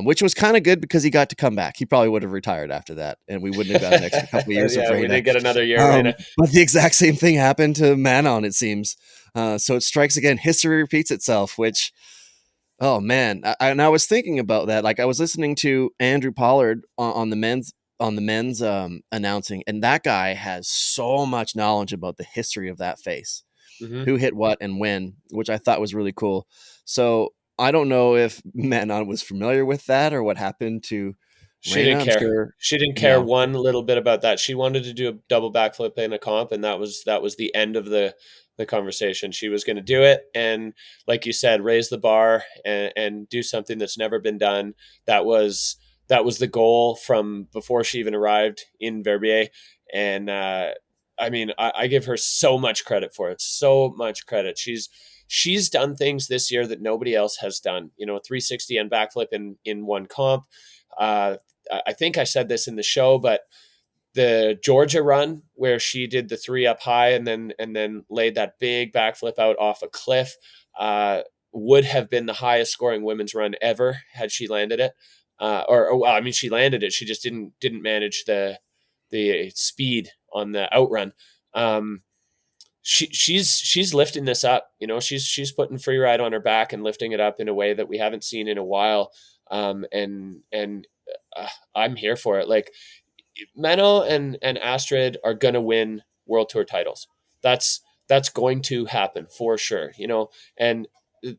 Which was kind of good because he got to come back. He probably would have retired after that, and we wouldn't have got an extra couple of years of
Yeah, we
Reina.
did get another year, Reina.
But the exact same thing happened to Manon, it seems. So it strikes again. History repeats itself, which, oh man. And I was thinking about that. Like I was listening to Andrew Pollard on the men's announcing, and that guy has so much knowledge about the history of that face,
Mm-hmm.
who hit what and when, which I thought was really cool. So I don't know if Manon was familiar with that or what happened to
She
Reina.
didn't
I'm
care.
sure.
She didn't care
Yeah.
one little bit about that. She wanted to do a double backflip in a comp, and that was the end of the conversation. She was going to do it, and like you said, raise the bar and do something that's never been done. That was the goal from before she even arrived in Verbier, and I mean, I give her so much credit for it. So much credit. She's done things this year that nobody else has done. You know, 360 and backflip in one comp. I think I said this in the show, but the Georgia run where she did the three up high and then laid that big backflip out off a cliff would have been the highest scoring women's run ever had she landed it. Or well, I mean, she landed it. She just didn't manage the speed on the outrun. Um, she's lifting this up. You know, she's putting Freeride on her back and lifting it up in a way that we haven't seen in a while. And I'm here for it. Like Menno and Astrid are gonna win World Tour titles. That's going to happen for sure. You know, and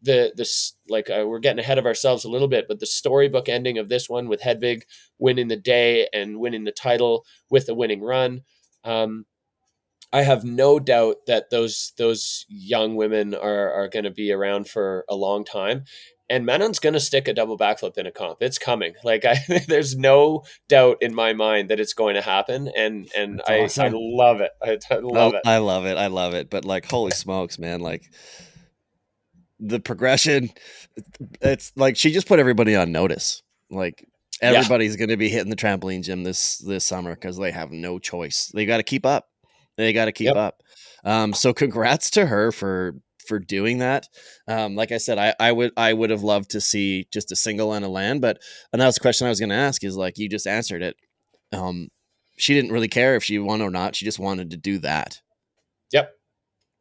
this like we're getting ahead of ourselves a little bit, but the storybook ending of this one with Hedvig winning the day and winning the title with a winning run. I have no doubt that those young women are going to be around for a long time. And Manon's going to stick a double backflip in a comp. It's coming. Like there's no doubt in my mind that it's going to happen. And
That's
I
awesome.
love it. I love it.
I love it. I love it. But like, holy smokes, man! Like the progression, it's like she just put everybody on notice. Like
Yeah.
everybody's going to be hitting the trampoline gym this summer because they have no choice. They got to keep up. They got to keep
Yep.
up. So congrats to her for doing that. Like I said, I would have loved to see just a single and a land, but and that was the question I was going to ask. Is like you just answered it. She didn't really care if she won or not. She just wanted to do that.
Yep.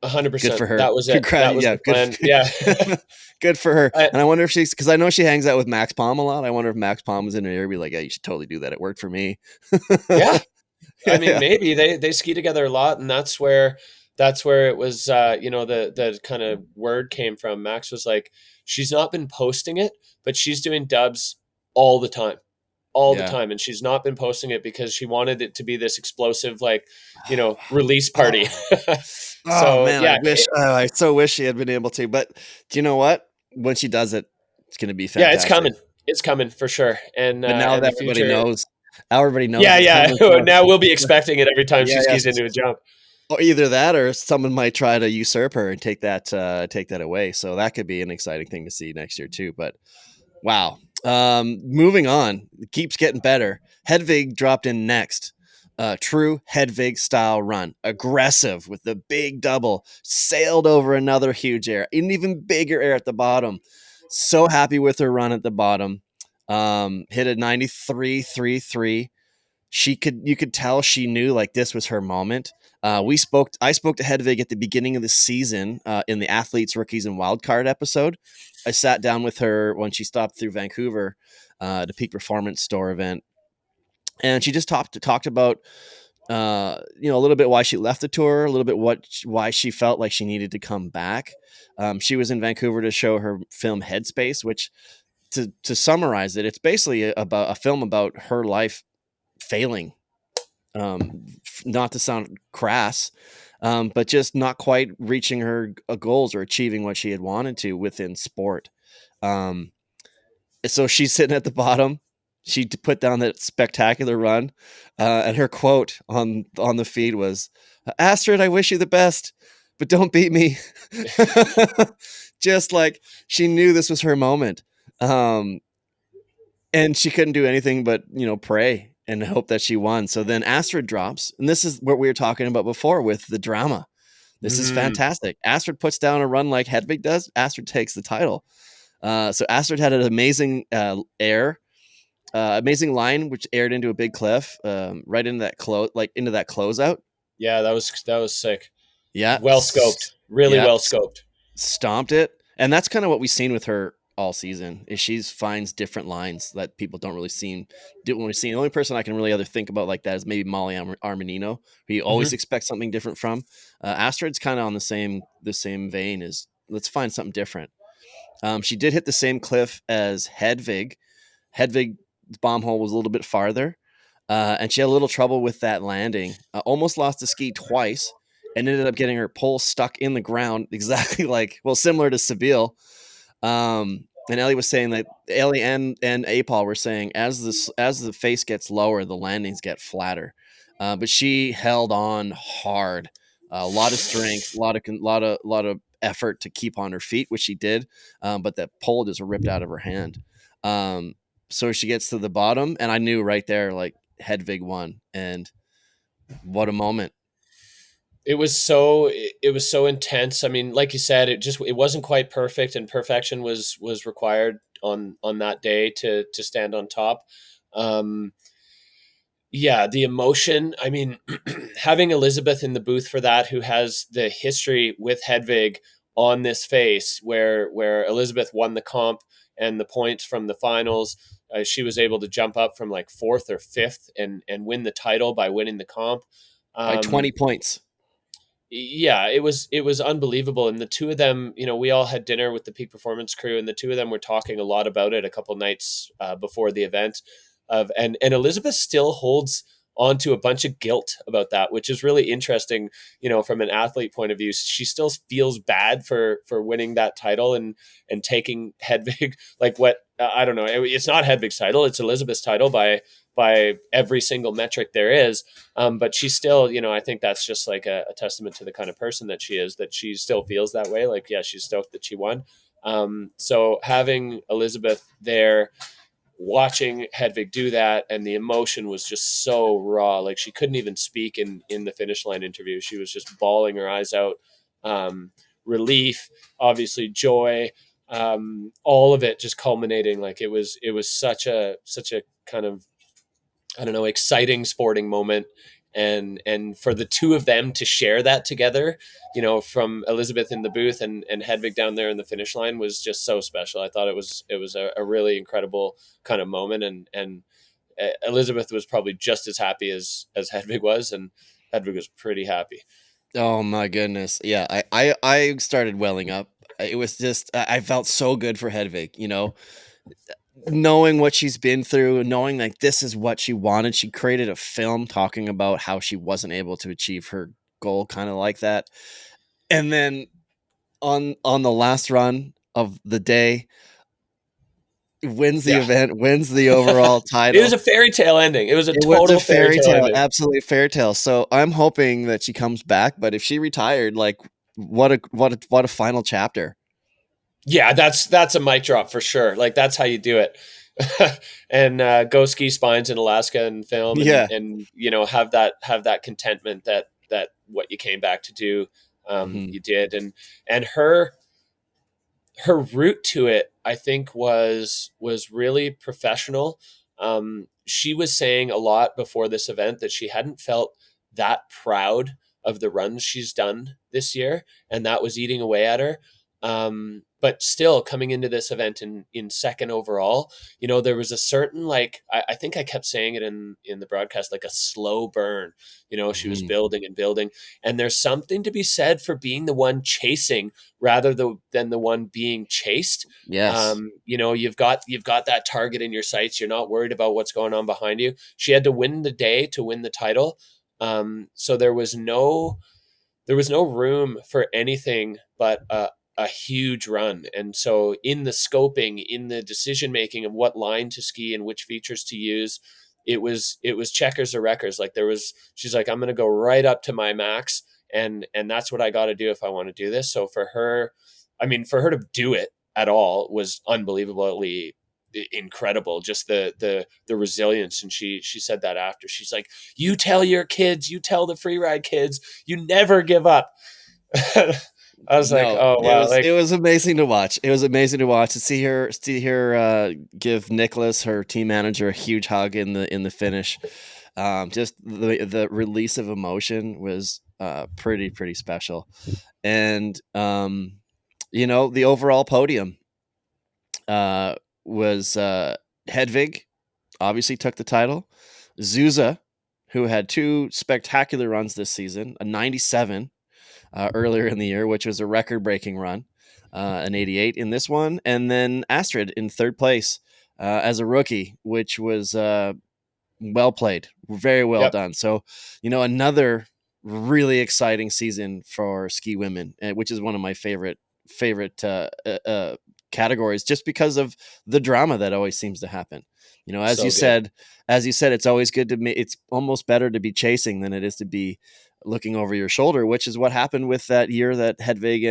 Good
100%.
for her.
That was it.
Congrats.
That was
Yeah,
the plan. Yeah.
good for her.
I,
And I wonder if she's because I know she hangs out with Max Palm a lot. I wonder if Max Palm was in her ear, be like, "Yeah, you should totally do that. It worked for me."
yeah. I mean,
Yeah.
maybe they ski together a lot, and that's where it was. You know, the kind of word came from. Max was like, she's not been posting it, but she's doing dubs all the time, all the
Yeah.
time, and she's not been posting it because she wanted it to be this explosive, like, you know, release party.
Oh, oh
So
man,
yeah,
I so wish she had been able to. But do you know what? When she does it, it's going to be
yeah, it's
fantastic.
coming. It's coming for sure,
But now
and
that
the future.
everybody knows
Yeah,
it's
yeah.
coming. So,
Now we'll be expecting it every time
yeah,
she skis
yes.
into a jump.
Or either that, or someone might try to usurp her and take that away. So that could be an exciting thing to see next year too. But wow. Moving on, it keeps getting better. Hedvig dropped in next. True Hedvig style run, aggressive with the big double, sailed over another huge air, an even bigger air at the bottom. So happy with her run at the bottom. Hit a 93.33. You could tell she knew like this was her moment. I spoke to Hedvig at the beginning of the season in the Athletes, Rookies, and Wildcard episode. I sat down with her when she stopped through Vancouver, the Peak Performance Store event, and she just talked about A little bit why she left the tour, a little bit why she felt like she needed to come back. She was in Vancouver to show her film Headspace, which to summarize it, it's basically about a film about her life failing. Not to sound crass, but just not quite reaching her goals or achieving what she had wanted to within sport. Um, so she's sitting at the bottom. She put down that spectacular run, and her quote on the feed was, "Astrid, I wish you the best, but don't beat me." Just like she knew this was her moment, and she couldn't do anything but pray and hope that she won. So then Astrid drops, and this is what we were talking about before with the drama. This is
Mm.
fantastic. Astrid puts down a run like Hedvig does. Astrid takes the title. So Astrid had an amazing amazing line, which aired into a big cliff, right into that into that closeout.
Yeah, that was sick.
Yeah,
Well scoped, really
yeah,
well scoped.
stomped it, and that's kind of what we've seen with her all season. Is she finds different lines that people don't really don't really see. The only person I can really other think about like that is maybe Molly Armanino, who you always
Hmm.
expect something different from. Astrid's kind of on the same vein as let's find something different. She did hit the same cliff as Hedvig. Hedvig's bomb hole was a little bit farther, and she had a little trouble with that landing. Almost lost the ski twice, and ended up getting her pole stuck in the ground, exactly similar to Sabine. And Ellie was saying that Ellie and Apol were saying as the face gets lower, the landings get flatter. But she held on hard, a lot of strength, a lot of effort to keep on her feet, which she did. But that pole just ripped out of her hand. So she gets to the bottom, and I knew right there, like Hedvig won, and what a moment.
It was so intense. I mean, like you said, it wasn't quite perfect, and perfection was required on that day to stand on top. Um, yeah, the emotion. I mean, having Elizabeth in the booth for that, who has the history with Hedvig on this face, where Elizabeth won the comp and the points from the finals. She was able to jump up from like fourth or fifth and win the title by winning the comp.
By
Um,
20 points.
yeah, it was unbelievable, and the two of them, we all had dinner with the peak performance crew, and the two of them were talking a lot about it a couple nights before the event. And Elizabeth still holds on to a bunch of guilt about that, which is really interesting. From an athlete point of view, she still feels bad for winning that title and taking Hedvig. Like, what, I don't know, it's not Hedvig's title, it's Elizabeth's title by every single metric there is. But she still, I think that's just like a testament to the kind of person that she is, that she still feels that way. Like, yeah, she's stoked that she won. So having Elizabeth there, watching Hedvig do that, and the emotion was just so raw. Like, she couldn't even speak in the finish line interview. She was just bawling her eyes out. Um, Relief, obviously joy, all of it just culminating. Like, it was such a kind of, I don't know, exciting sporting moment. And for the two of them to share that together, from Elizabeth in the booth and Hedvig down there in the finish line, was just so special. I thought it was a really incredible kind of moment, and Elizabeth was probably just as happy as Hedvig was, and Hedvig was pretty happy.
Oh my goodness. Yeah, I started welling up. It was just I felt so good for Hedvig, knowing what she's been through, knowing like this is what she wanted. She created a film talking about how she wasn't able to achieve her goal, kind of like that. And then on the last run of the day, wins the
Yeah.
event, wins the overall
It was
title.
a fairy tale ending. It was a
It was a
total fairy
fairy
tale
tale,
ending.
absolutely fairy tale. So I'm hoping that she comes back, but if she retired, like what a final chapter.
Yeah, that's a mic drop for sure. Like, that's how you do it. And go ski spines in Alaska and film, and
Yeah.
have that contentment that what you came back to do,
Mhm.
you did. And her route to it, I think, was really professional. She was saying a lot before this event that she hadn't felt that proud of the runs she's done this year, and that was eating away at her. but still coming into this event in second overall, you know, there was a certain, like, I think I kept saying it in the broadcast, like a slow burn. You know, she was
Mhm.
building and building, and there's something to be said for being the one chasing rather than the one being chased.
Yes.
You know, you've got that target in your sights. You're not worried about what's going on behind you. She had to win the day to win the title. So there was no room for anything but a huge run. And so in the scoping, in the decision making of what line to ski and which features to use, it was checkers or wreckers. Like, she's like, I'm going to go right up to my max, and that's what I got to do if I want to do this. So for her, I mean, for her to do it at all was unbelievably incredible. Just the resilience. And she said that after, she's like, you tell your kids, you tell the free ride kids, you never give up. I was like,
No,
oh wow,
it
like,
was amazing to watch. It was amazing to watch, to see her give Nicholas, her team manager, a huge hug in the finish. Just the release of emotion was pretty special. And you know, the overall podium uh was Hedvig obviously took the title. Zuza, who had two spectacular runs this season, a 97 earlier in the year, which was a record-breaking run, an 88 in this one, and then Astrid in third place as a rookie, which was well played, very well
yep,
done. So, you know, another really exciting season for ski women, which is one of my favorite categories, just because of the drama that always seems to happen. You know,
so good.
as you said, it's always good to it's almost better to be chasing than it is to be looking over your shoulder, which is what happened with that year that Hedvig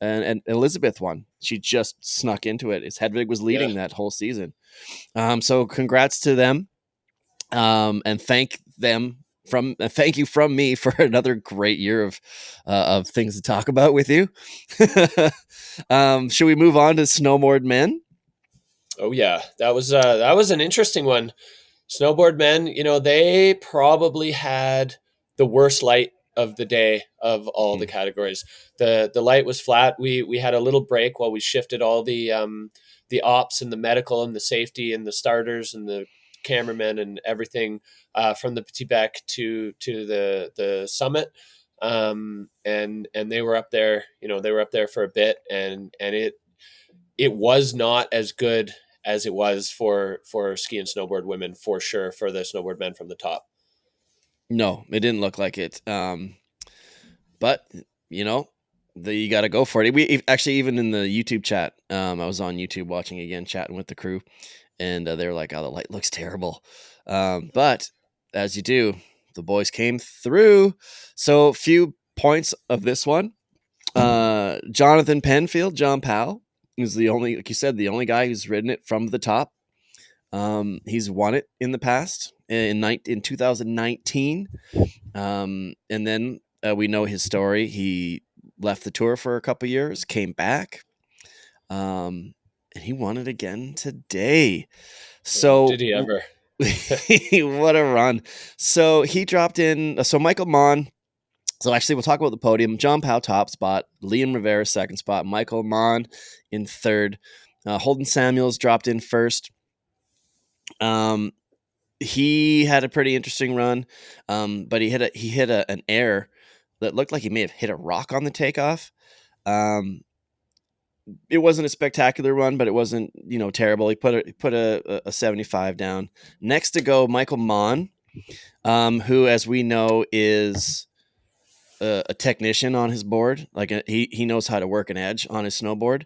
and Elizabeth won. She just snuck into it. As Hedvig was
Yeah.
leading that whole season. So congrats to them, and thank you from me for another great year of things to talk about with you. Should we move on to Snowboard Men?
Oh yeah, that was an interesting one. Snowboard Men, you know, they probably had the worst light of the day of all the
Mhm.
categories. The light was flat. We had a little break while we shifted all the ops and the medical and the safety and the starters and the cameramen and everything, from the Petit Bec to the summit. And they were up there, you know, they were up there for a bit, and it was not as good as it was for ski and snowboard women, for sure, for the snowboard men from the top.
No, it didn't look like it. But you know, you got to go for it. We actually, even in the YouTube chat, I was on YouTube watching again, chatting with the crew, and they were like, "Oh, the light looks terrible," but as you do, the boys came through. So, few points of this one. Jonathan Penfield, John Powell, is the only, like you said, the only guy who's ridden it from the top. He's won it in the past in 2019, and then we know his story. He left the tour for a couple years, came back, and he won it again today.
Oh,
So
did he ever?
what a run! So he dropped in. So Michael Mon. So actually, we'll talk about the podium. John Powell top spot, Liam Rivera second spot, Michael Mon in third. Holden Samuels dropped in first. Um, he had a pretty interesting run, but he hit an air that looked like he may have hit a rock on the takeoff. Um, it wasn't a spectacular run, but it wasn't, you know, terrible. He put a 75 down. Next to go, Michael Mon, who, as we know, is a technician on his board. Like he knows how to work an edge on his snowboard.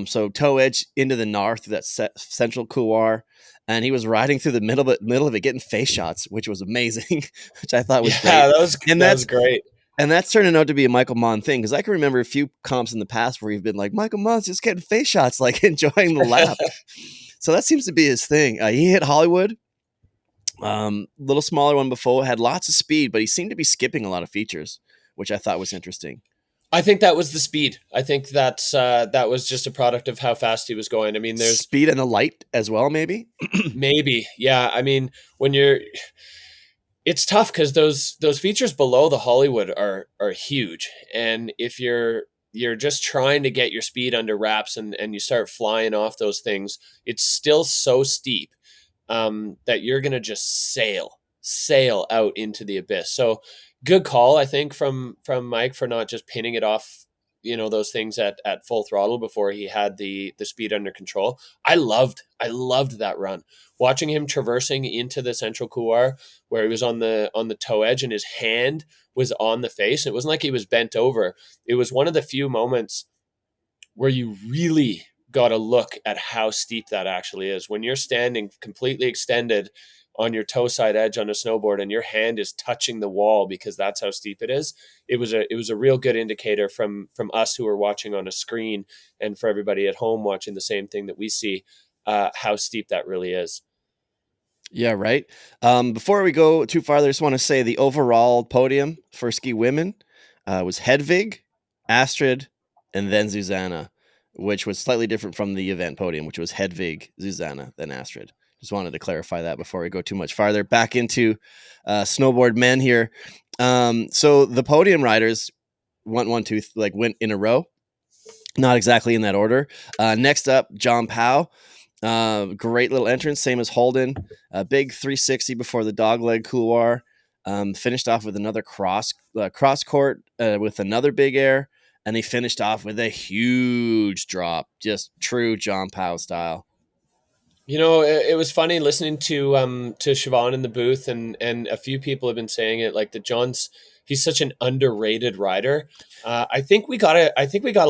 So toe edge into the north through that central couloir, and he was riding through the middle of it, getting face shots, which was amazing, which I thought was great.
Yeah,
And
that was
that's
great.
and that's turning out to be a Michael Mon thing, because I can remember a few comps in the past where you've been like, Michael Mon's just getting face shots, like enjoying the lap. So that seems to be his thing. He hit Hollywood, little smaller one before, had lots of speed, but he seemed to be skipping a lot of features, which I thought was interesting.
I think that was the speed. I think that was just a product of how fast he was going. I mean, there's
Speed and the light as well, maybe.
maybe, yeah. I mean, when you're it's tough because those features below the Hollywood are huge, and if you're you're just trying to get your speed under wraps, and you start flying off those things, it's still so steep that you're going to just sail out into the abyss. So good call, I think, from Mike for not just pinning it off, those things at full throttle before he had the speed under control. I loved that run. Watching him traversing into the central couloir where he was on the toe edge and his hand was on the face. It wasn't like he was bent over. It was one of the few moments where you really got to look at how steep that actually is. When you're standing completely extended on your toe side edge on a snowboard and your hand is touching the wall because that's how steep it is, it was a real good indicator from us who are watching on a screen, and for everybody at home watching the same thing that we see, how steep that really is.
Yeah, right. Before we go too farther, I just want to say the overall podium for ski women was Hedvig, Astrid, and then Susanna, which was slightly different from the event podium, which was Hedvig, Susanna, then Astrid. Just wanted to clarify that before we go too much farther. Back into snowboard men here. So the podium riders went went in a row, not exactly in that order. Next up, John Powell. Great little entrance, same as Holden. A big 360 before the dogleg couloir. Finished off with another cross court with another big air, and he finished off with a huge drop, just true John Powell style.
It was funny listening to Siobhan in the booth, and a few people have been saying it, like, he's such an underrated rider. I think we gotta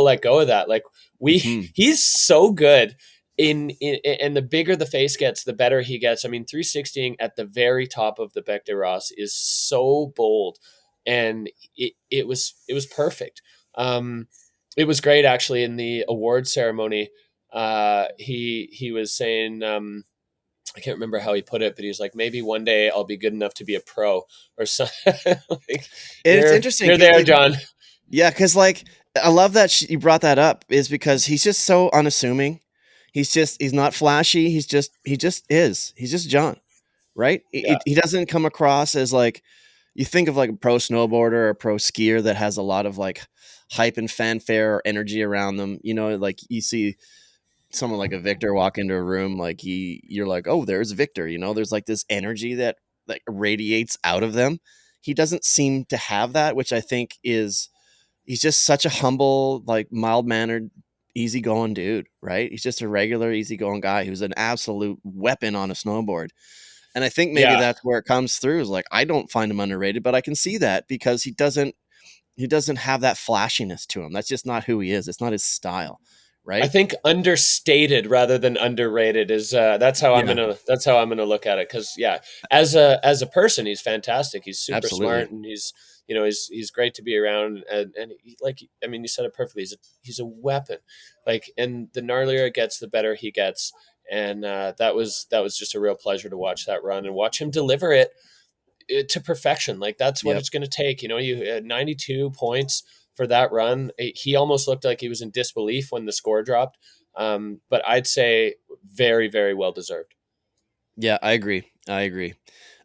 let go of that. Like,
Mhm.
he's so good and the bigger the face gets, the better he gets. I mean, 360ing at the very top of the Bec de Ras is so bold, and it was perfect. It was great actually in the award ceremony. He was saying, I can't remember how he put it, but he was like, maybe one day I'll be good enough to be a pro or something. Like,
And it's
you're
interesting.
you're there, John.
Yeah, because I love that you brought that up, is because he's just so unassuming. He's not flashy. He just is. He's just John, right?
Yeah.
He doesn't come across as like, you think of like a pro snowboarder or a pro skier that has a lot of like hype and fanfare or energy around them. Like you see someone like a Victor walk into a room, like you're like, oh, there's Victor. There's like this energy that like radiates out of them. He doesn't seem to have that, which I think is, he's just such a humble, like mild mannered, easygoing dude, right? He's just a regular, easygoing guy who's an absolute weapon on a snowboard. And I think maybe
Yeah.
that's where it comes through, is like, I don't find him underrated, but I can see that because he doesn't have that flashiness to him. That's just not who he is. It's not his style,
I
right?
think understated rather than underrated is that's how I'm
Yeah,
gonna that's how I'm gonna look at it. Because yeah, as a person, he's fantastic. He's super smart,
absolutely.
and he's great to be around. And like, I mean, you said it perfectly. He's a weapon. Like, and the gnarlier it gets, the better he gets. And that was just a real pleasure to watch that run and watch him deliver it to perfection. Like, that's what
Yep.
it's going to take. You had 92 points for that run. He almost looked like he was in disbelief when the score dropped. But I'd say very, very well deserved.
Yeah, I agree. I agree.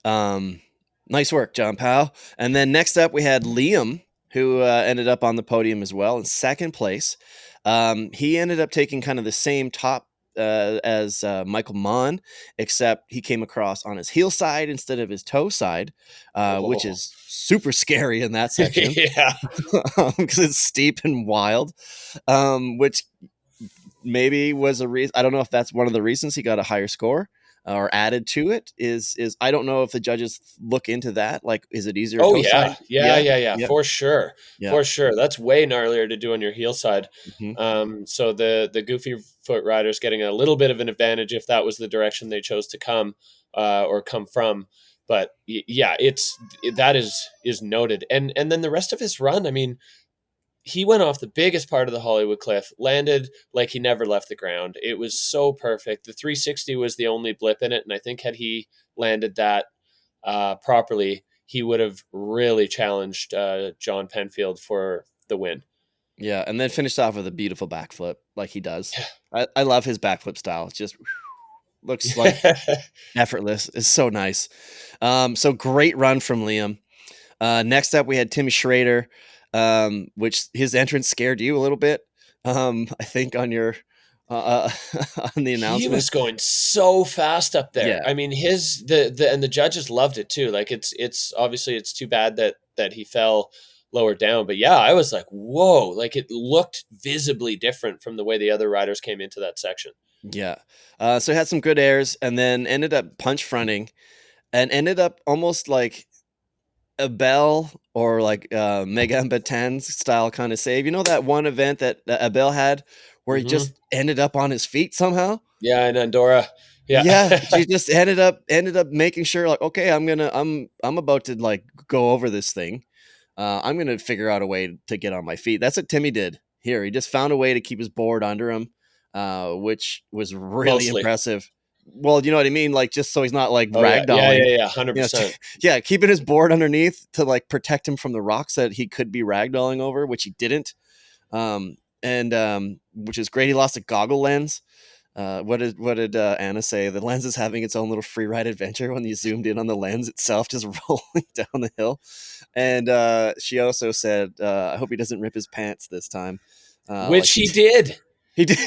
Um, Nice work, John Powell. And then next up, we had Liam, who ended up on the podium as well in second place. He ended up taking kind of the same top as Michael Mon, except he came across on his heel side instead of his toe side, which
Oh,
is super scary in that section
yeah.
because it's steep and wild, which maybe was a reason. I don't know if that's one of the reasons he got a higher score or added to it. Is I don't know if the judges look into that. Like, is it easier
Oh
toe
yeah,
side?
yeah,
Yeah,
yeah, yeah,
yeah,
for sure,
yeah.
for sure. That's way gnarlier to do on your heel side.
Mhm.
So the goofy foot riders getting a little bit of an advantage if that was the direction they chose to come, or come from. But yeah, that is noted. And then the rest of his run, I mean, he went off the biggest part of the Hollywood cliff, landed like he never left the ground. It was so perfect. The 360 was the only blip in it, and I think had he landed that properly, he would have really challenged John Penfield for the win.
Yeah, and then finished off with a beautiful backflip like he does. I love his backflip style. It just looks like
Yeah.
effortless. It's so nice. So great run from Liam. Next up, we had Timmy Schrader. which his entrance scared you a little bit. I think on your on the
He
announcement.
was going so fast up there.
Yeah,
I mean, the judges loved it too. Like it's obviously it's too bad that he fell lower down, but yeah, I was like, whoa! Like it looked visibly different from the way the other riders came into that section.
yeah. So he had some good airs, and then ended up punch fronting, and ended up almost like a Bell or like Mega Mbatan's style kind of save. You know that one event that Abel had where he
Hmm.
just ended up on his feet somehow?
Yeah, in Andorra. Yeah.
Yeah, she just ended up making sure like, okay, I'm about to like go over this thing. I'm gonna figure out a way to get on my feet. That's what Timmy did here. He just found a way to keep his board under him, which was really
Mostly.
impressive. Well, you know what I mean, like just so he's not like
Oh yeah, yeah,
ragdolling.
yeah, yeah,
You know,
100%.
yeah, keeping his board underneath to like protect him from the rocks that he could be ragdolling over, which he didn't. And which is great. He lost a goggle lens. What did Anna say? The lens is having its own little free ride adventure when you zoomed in on the lens itself, just rolling down the hill. And she also said, "I hope he doesn't rip his pants this time." Like
Which he did.
he did.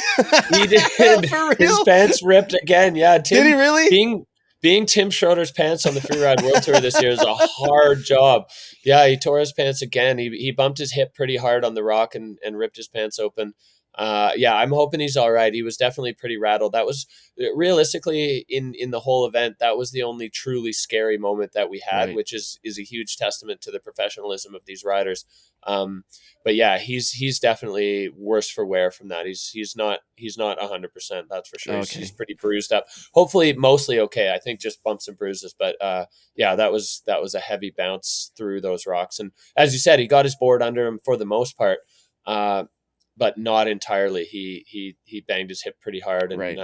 He did.
For
His
real?
pants ripped again. Yeah,
Did he
Tim
really?
being Tim Schroeder's pants on the Freeride World Tour this year is a hard job. Yeah, he tore his pants again. He bumped his hip pretty hard on the rock and ripped his pants open. Yeah, I'm hoping he's all right. He was definitely pretty rattled. That was realistically in the whole event. That was the only truly scary moment that we had,
Right.
which is a huge testament to the professionalism of these riders. But yeah, he's definitely worse for wear from that. He's not 100%. That's for sure. He's
Okay.
pretty bruised up. Hopefully, mostly okay. I think just bumps and bruises. But yeah, that was a heavy bounce through those rocks. And as you said, he got his board under him for the most part, but not entirely. He banged his hip pretty hard,
Right.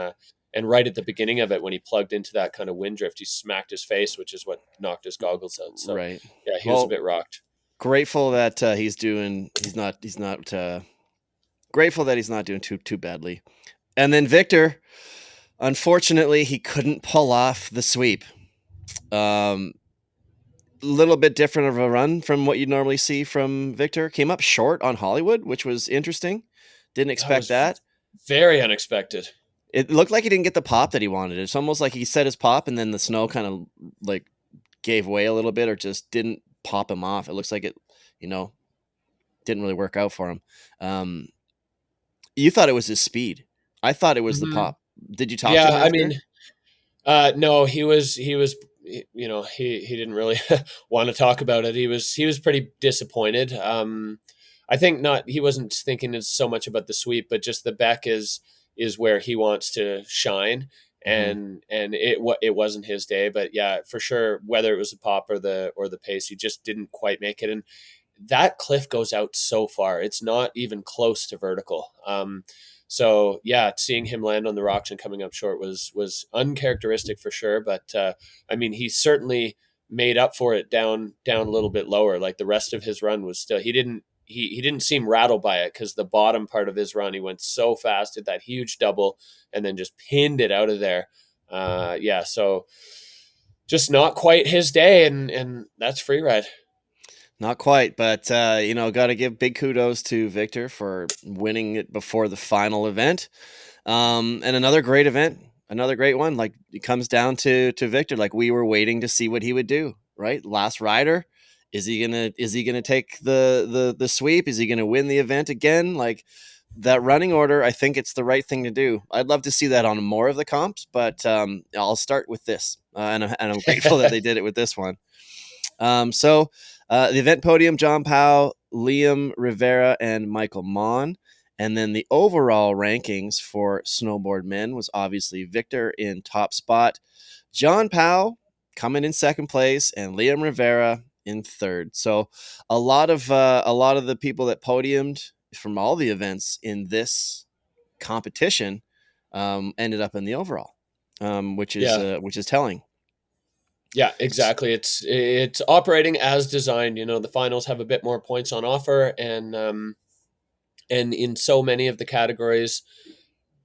and right at the beginning of it, when he plugged into that kind of wind drift, he smacked his face, which is what knocked his goggles out. So
Right.
yeah, he was a
Well,
bit rocked.
grateful that he's not grateful that he's not doing too badly. And then Victor, unfortunately, he couldn't pull off the sweep. Um, little bit different of a run from what you normally see from Victor. Came up short on Hollywood, which was interesting. Didn't
That
expect
was
that.
very unexpected.
It looked like he didn't get the pop that he wanted. It's almost like he set his pop and then the snow kind of like gave way a little bit or just didn't pop him off. It looks like it, you know, didn't really work out for him. Um, you thought it was his speed. I thought it was the
Hmm.
pop. Did you talk to
Yeah,
him
I mean,
after?
no, he was, he didn't really want to talk about it. He was pretty disappointed. I think not. He wasn't thinking it's so much about the sweep, but just the Beck is where he wants to shine,
Hmm.
and it wasn't his day. But yeah, for sure, whether it was the pop or the pace, he just didn't quite make it. And that cliff goes out so far; it's not even close to vertical. So yeah, seeing him land on the rocks and coming up short was uncharacteristic for sure. But I mean, he certainly made up for it down a little bit lower. Like the rest of his run was still he didn't seem rattled by it because the bottom part of his run he went so fast, did that huge double, and then just pinned it out of there. Yeah, so just not quite his day, and that's free ride.
Not quite, but got to give big kudos to Victor for winning it before the final event. And another great event, another great one. Like it comes down to Victor. Like we were waiting to see what he would do. Right, last rider. Is he gonna take the sweep? Is he gonna win the event again? Like that running order, I think it's the right thing to do. I'd love to see that on more of the comps, but I'll start with this, and I'm grateful that they did it with this one. The event podium: John Powell, Liam Rivera, and Michael Mon. And then the overall rankings for Snowboard Men was obviously Victor in top spot, John Powell coming in second place, and Liam Rivera in third. So a lot of the people that podiumed from all the events in this competition ended up in the overall,
Yeah,
which is telling.
yeah, exactly. It's operating as designed. The finals have a bit more points on offer, and in so many of the categories,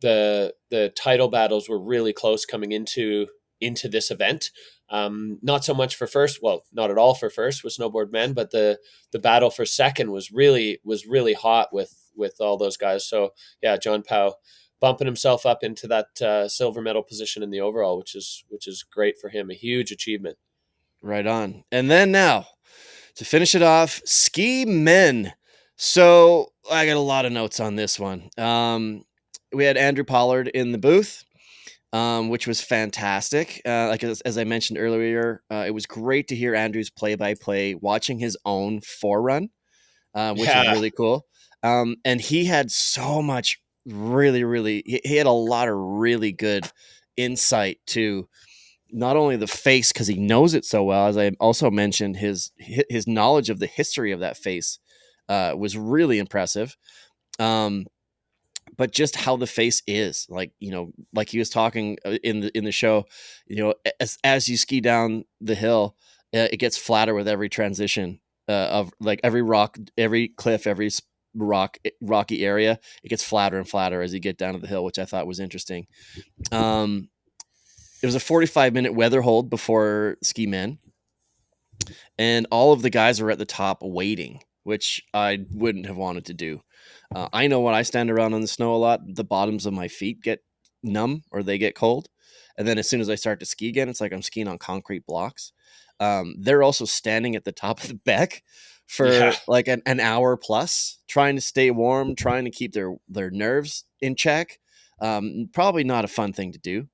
the title battles were really close coming into into this event. Not so much for first, well, not at all for first with Snowboard Men, but the battle for second was really hot with all those guys. So yeah, John Powell bumping himself up into that silver medal position in the overall, which is great for him. A huge achievement.
Right on. And then now to finish it off, ski men. So I got a lot of notes on this one. We had Andrew Pollard in the booth, which was fantastic. Like as I mentioned earlier, it was great to hear Andrew's play-by-play, watching his own forerun, which was
Yeah.
really cool. And he had so much he had a lot of really good insight to not only the face because he knows it so well, as I also mentioned, his knowledge of the history of that face was really impressive. But just how the face is, like, like he was talking in the show, as you ski down the hill, it gets flatter with every transition of like every rock, every cliff, every rocky area. It gets flatter and flatter as you get down to the hill, which I thought was interesting. It was a 45-minute weather hold before ski men, and all of the guys were at the top waiting, which I wouldn't have wanted to do. I know when I stand around on the snow a lot, the bottoms of my feet get numb or they get cold. And then as soon as I start to ski again, it's like I'm skiing on concrete blocks. They're also standing at the top of the beck
Yeah.
for like an hour plus, trying to stay warm, trying to keep their nerves in check. Probably not a fun thing to do.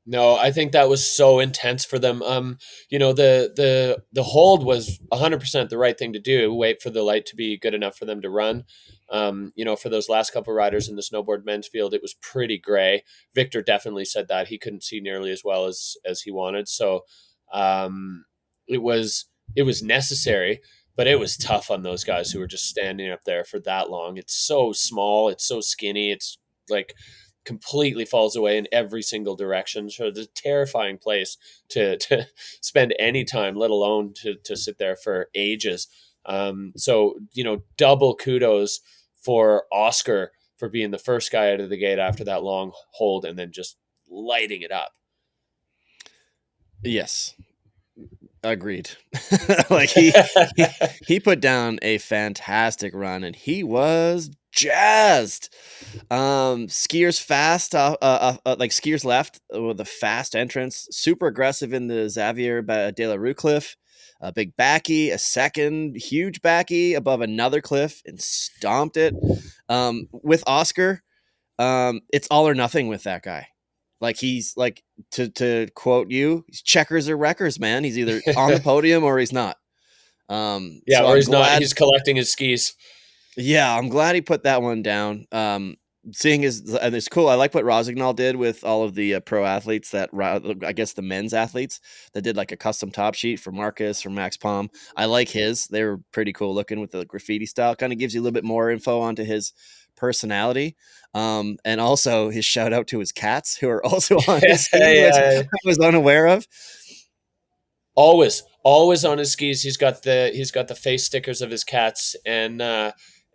No, I think that was so intense for them. The hold was 100% the right thing to do. Wait for the light to be good enough for them to run. For those last couple of riders in the snowboard men's field, it was pretty gray. Victor definitely said that he couldn't see nearly as well as he wanted. So it was necessary, but it was tough on those guys who were just standing up there for that long. It's so small, it's so skinny, it's like completely falls away in every single direction. So it's a terrifying place to spend any time, let alone to sit there for ages. Double kudos for Oscar for being the first guy out of the gate after that long hold and then just lighting it up.
Yes, agreed. Like he put down a fantastic run and he was jazzed. Skiers fast, like skiers left with a fast entrance, super aggressive in the Xavier de la Rue cliff. A big backy, a second huge backy above another cliff and stomped it. With Oscar, it's all or nothing with that guy. Like he's like, to quote you, he's checkers or wreckers, man. He's either on the podium or he's not.
Yeah,
So
or
I'm
he's not.
glad.
He's collecting his skis.
Yeah, I'm glad he put that one down. Seeing and it's cool. I like what Rosignol did with all of the pro athletes I guess the men's athletes that did like a custom top sheet for Marcus or Max Palm. I like his. They were pretty cool looking with the graffiti style. Kind of gives you a little bit more info onto his personality. And also his shout out to his cats who are also on his skis, which
Yeah.
I was unaware of.
Always on his skis. He's got the face stickers of his cats, and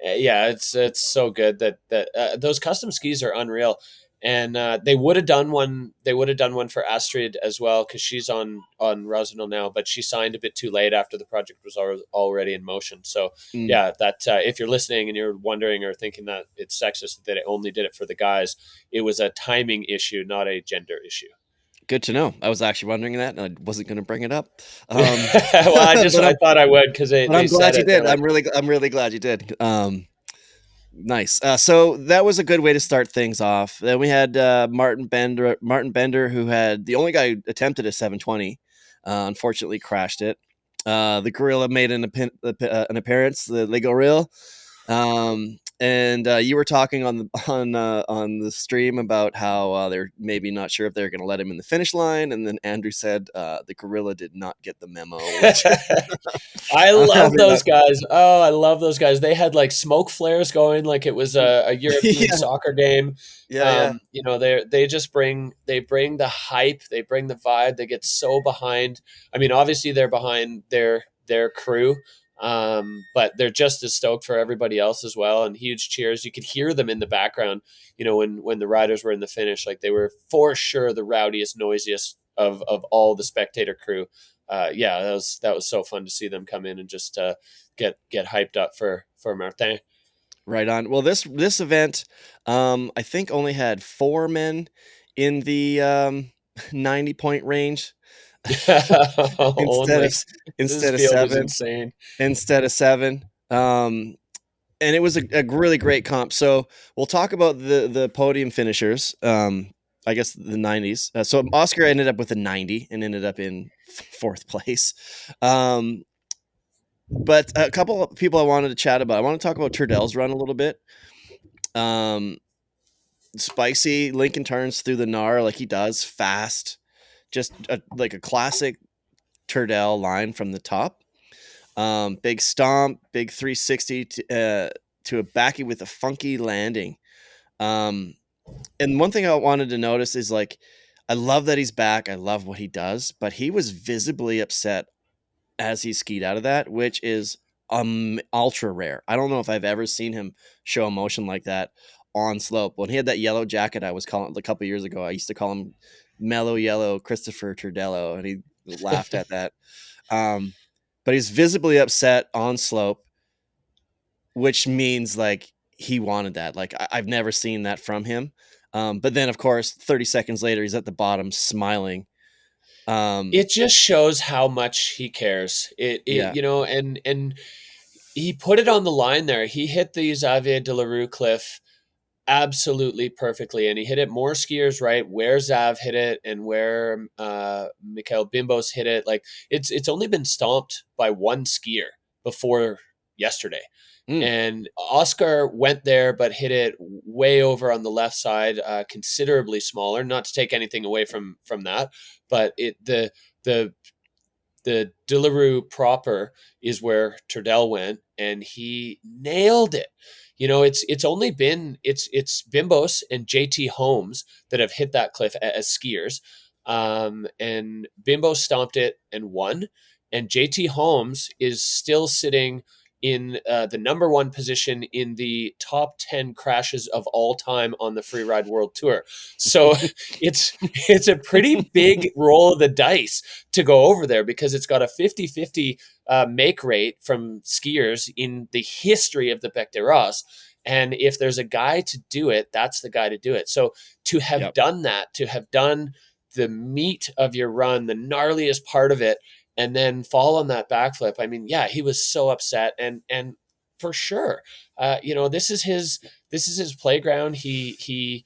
yeah, it's so good that those custom skis are unreal. And they would have done one. They would have done one for Astrid as well because she's on Rosinal now, but she signed a bit too late after the project was already in motion. So
Mm,
yeah, that if you're listening and you're wondering or thinking that it's sexist that it only did it for the guys, it was a timing issue, not a gender issue.
good to know. I was actually wondering that, and I wasn't going to bring it up.
Well,
But
I thought I would because
but
they
I'm glad
said
you
it. They're
did.
like,
I'm really glad you did. Nice. So that was a good way to start things off. Then we had Martin Bender, who had the only guy who attempted a 720, unfortunately crashed it. The Gorilla made an appearance, the Lego Reel. And you were talking on the stream about how they're maybe not sure if they're going to let him in the finish line, and then Andrew said the Gorilla did not get the memo. Which
I
I'm
love
having
those guys. Oh, I love those guys. They had like smoke flares going, like it was a European
yeah,
soccer game.
yeah.
They bring the hype, they bring the vibe. They get so behind. I mean, obviously they're behind their crew, But they're just as stoked for everybody else as well, and huge cheers. You could hear them in the background, when the riders were in the finish, like they were for sure the rowdiest, noisiest of all the spectator crew. Yeah, that was so fun to see them come in and just get hyped up for Martin.
Right on. Well, this event, I think only had 4 men in the 90-point range instead of
Only
s-
this
instead of
field is
7
insane.
instead of 7. And it was a really great comp. So we'll talk about the podium finishers. I guess the 90s. So Oscar ended up with a 90 and ended up in fourth place. But a couple of people I wanted to chat about. I want to talk about Turdell's run a little bit. Um, Spicy Lincoln turns through the gnar like he does, fast, just like a classic Turdell line from the top. Big stomp, big 360 to a backy with a funky landing. And one thing I wanted to notice is, like, I love that he's back. I love what he does, but he was visibly upset as he skied out of that, which is ultra rare. I don't know if I've ever seen him show emotion like that on slope. When he had that yellow jacket, I was calling a couple years ago. I used to call him Mellow Yellow Christopher Turdello, and he laughed at that. But he's visibly upset on slope, which means like he wanted that. Like I've never seen that from him. But then, of course, 30 seconds later, he's at the bottom smiling.
It just shows how much he cares.
Yeah.
And he put it on the line there. He hit the Xavier de la Rue cliff absolutely perfectly, and he hit it more skiers right where Zav hit it and where Mikhail Bimbos hit it. Like it's only been stomped by one skier before yesterday.
Mm,
And Oscar went there, but hit it way over on the left side, considerably smaller. Not to take anything away from that, but the the De La Rue proper is where Turdell went, and he nailed it. It's Bimbos and JT Holmes that have hit that cliff as skiers, and Bimbo stomped it and won, and JT Holmes is still sitting in the number one position in the top 10 crashes of all time on the Freeride World Tour. So it's a pretty big roll of the dice to go over there, because it's got a 50-50 make rate from skiers in the history of the Bec des Ros. And if there's a guy to do it, that's the guy to do it. So to have
yep.
done that, to have done the meat of your run, the gnarliest part of it, and then fall on that backflip. I mean, yeah, he was so upset, and for sure, this is his playground. He'd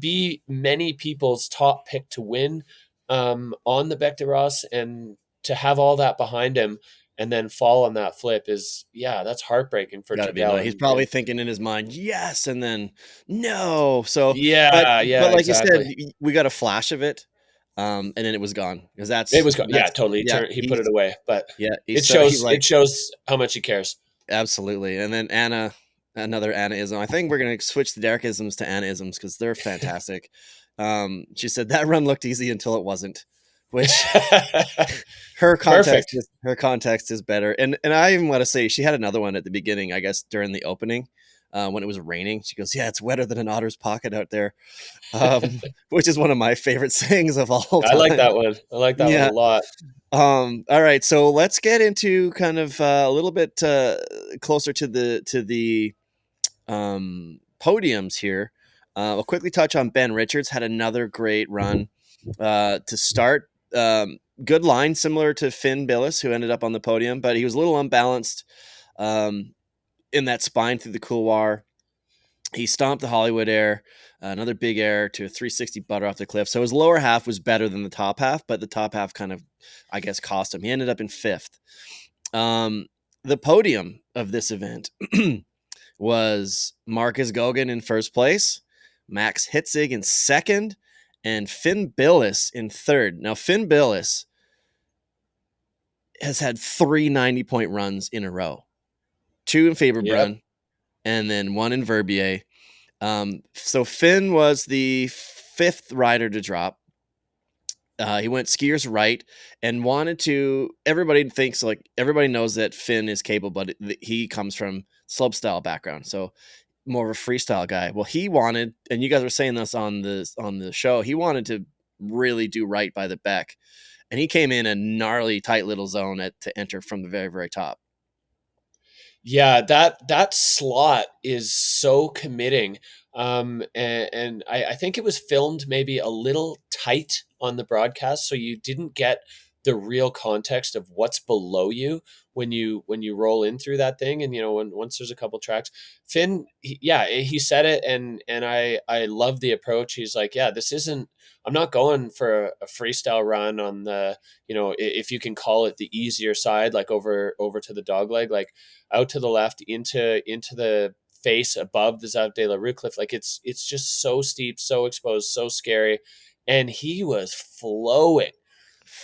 be many people's top pick to win on the Bec des Ros, and to have all that behind him and then fall on that flip is, yeah, that's heartbreaking for
Gotta be
Turdell.
annoying. He's probably
And
thinking in his mind, yes, and then no. So, but
yeah, yeah,
like you said,
exactly.
we got a flash of it, and then it was gone because
It was, yeah,
that's
totally.
yeah.
He put it away, but
He's
it
so he's
shows
like
it shows how much he cares.
absolutely. And then another Anna-ism. I think we're gonna switch the Derek-isms to Anna-isms because they're fantastic. She said that run looked easy until it wasn't, which
Perfect.
her context is better. And I even want to say she had another one at the beginning, I guess during the opening, when it was raining. She goes, "Yeah, it's wetter than an otter's pocket out there," which is one of my favorite sayings of all
I like
time.
that one. I like that one a
Yeah.
lot.
All right, so let's get into kind of a little bit closer to the podiums here. I'll quickly touch on Ben Richards. Had another great run to start. Good line, similar to Finn Billis, who ended up on the podium, but he was a little unbalanced in that spine through the couloir. He stomped the Hollywood air, another big air to a 360 butter off the cliff. So his lower half was better than the top half, but the top half kind of, I guess, cost him. He ended up in fifth. The podium of this event was Marcus Gogan in first place, Max Hitzig in second, and Finn Billis in third. Now, Finn Billis has had 3 90-point runs in a row, 2 in
Yep.
Faberbrunn, and then 1 in Verbier. So Finn was the 5th rider to drop. He went skiers right and wanted to. Everybody thinks like everybody knows that Finn is capable, but he comes from slopestyle background, so more of a freestyle guy. Well, he wanted, and you guys were saying this on the show, he wanted to really do right by the Beck, and he came in a gnarly tight little zone to enter from the very very top.
Yeah, that slot is so committing. And I think it was filmed maybe a little tight on the broadcast, so you didn't get the real context of what's below you when you roll in through that thing. And once there's a couple tracks, Finn, yeah, he said it, and I love the approach. He's like, yeah, this isn't. I'm not going for a freestyle run on the, if you can call it the easier side, like over to the dog leg, like out to the left into the face above the Zav de la Rue cliff. Like it's just so steep, so exposed, so scary. And he was flowing.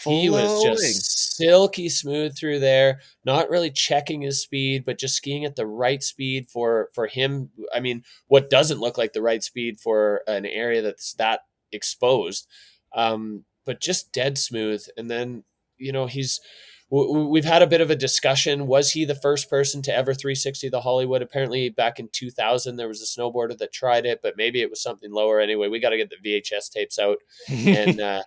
He was
Flowing.
just silky smooth through there, not really checking his speed, but just skiing at the right speed for him. I mean, what doesn't look like the right speed for an area that's that exposed, but just dead smooth. And then he's we've had a bit of a discussion. Was he the first person to ever 360 the Hollywood? Apparently, back in 2000, there was a snowboarder that tried it, but maybe it was something lower. Anyway, we got to get the VHS tapes out and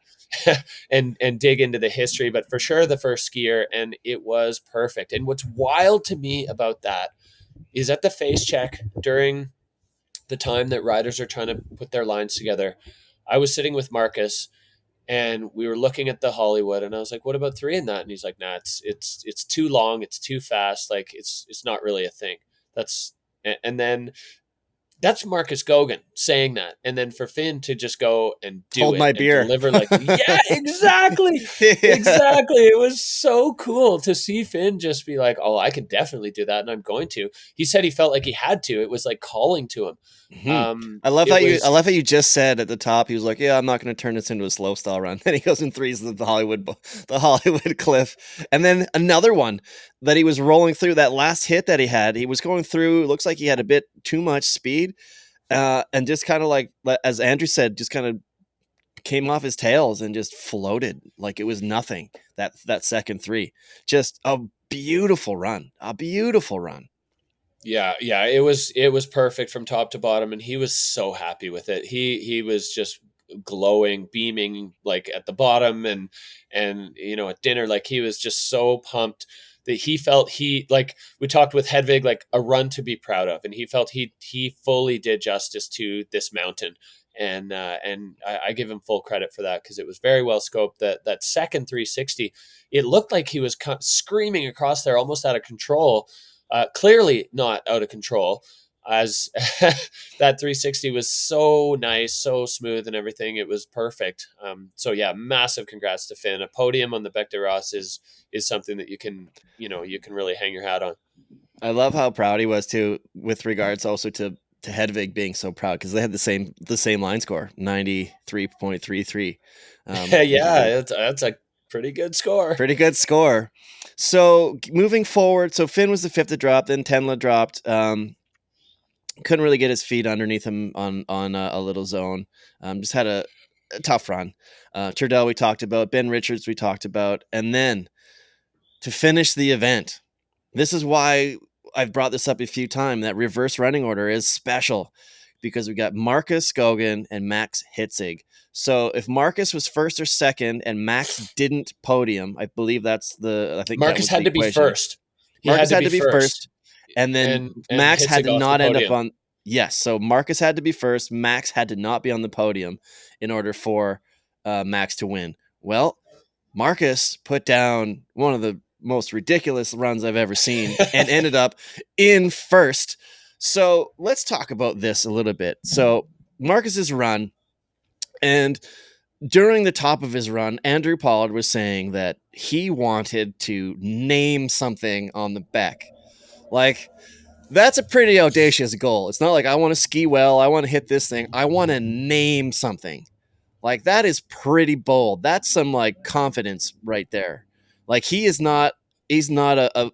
and dig into the history. But for sure, the first skier, and it was perfect. And what's wild to me about that is at the face check during the time that riders are trying to put their lines together. I was sitting with Marcus and we were looking at the Hollywood, and I was like, "What about three in that?" And he's like, "Nah, it's too long, it's too fast, like it's not really a thing." That's and then that's Marcus Gogan saying that, and then for Finn to just go and do
Hold
it
my
and
beer.
deliver, like, yeah, exactly,
Yeah.
exactly. It was so cool to see Finn just be like, "Oh, I can definitely do that, and I'm going to." He said he felt like he had to. It was like calling to him.
Mhm. I
It was
love how you just said at the top, he was like, "Yeah, I'm not gonna turn this into a slow style run." Then he goes and threes the Hollywood cliff. And then another one that he was rolling through, that last hit that he was going through, it looks like he had a bit too much speed, and just kinda like, as Andrew said, just kinda came off his tails and just floated like it was nothing, that second three. Just a beautiful run, a beautiful run.
Yeah, it was perfect from top to bottom, and he was so happy with it. He was just glowing, beaming, like at the bottom, and at dinner, like he was just so pumped that he felt he, like we talked with Hedvig, like a run to be proud of, and he felt he fully did justice to this mountain. And I give him full credit for that, because it was very well scoped. That second 360, it looked like he was screaming across there, almost out of control, clearly not out of control, as that 360 was so nice, so smooth, and everything. It was perfect. So yeah, massive congrats to Finn. A podium on the Bec de Ross is something that you can really hang your hat on.
I love how proud he was too, with regards also to Hedvig being so proud, because they had the same line score, 93.33, which is
Yeah,
a
that's a pretty good score.
pretty good score. So moving forward, so Finn was the fifth to drop, then Tenla dropped. Couldn't really get his feet underneath him on a little zone. Just had a tough run. Turdell we talked about, Ben Richards we talked about, and then to finish the event. This is why I've brought this up a few times. That reverse running order is special, because we got Marcus Gogan and Max Hitzig. So if Marcus was first or second and Max didn't podium, I think that
Marcus
was the
had to be
equation.
first. He had
Marcus
to
had
be
to be
first,
first, and then
and
Max had
Hitzig
to
off the
not end up
podium.
on. Yes, so Marcus had to be first. Max had to not be on the podium in order for Max to win. Well, Marcus put down one of the most ridiculous runs I've ever seen and ended up in first. So let's talk about this a little bit. So Marcus's run, and during the top of his run, Andrew Pollard was saying that he wanted to name something on the Beck. Like, that's a pretty audacious goal. It's not like I want to ski well, I want to hit this thing. I want to name something. Like, that is pretty bold. That's some like confidence right there. Like, he's not he's not a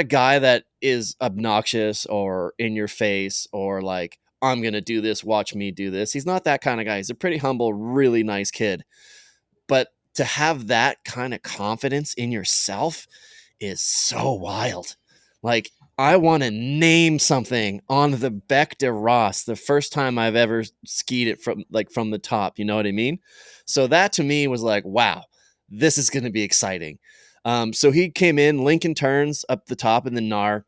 guy that is obnoxious or in your face or like, I'm going to do this. Watch me do this. He's not that kind of guy. He's a pretty humble, really nice kid. But to have that kind of confidence in yourself is so wild. Like, I want to name something on the Bec de Ross the first time I've ever skied it from the top. You know what I mean? So that to me was like, wow, this is going to be exciting. So he came in, Lincoln turns up the top in the Nar,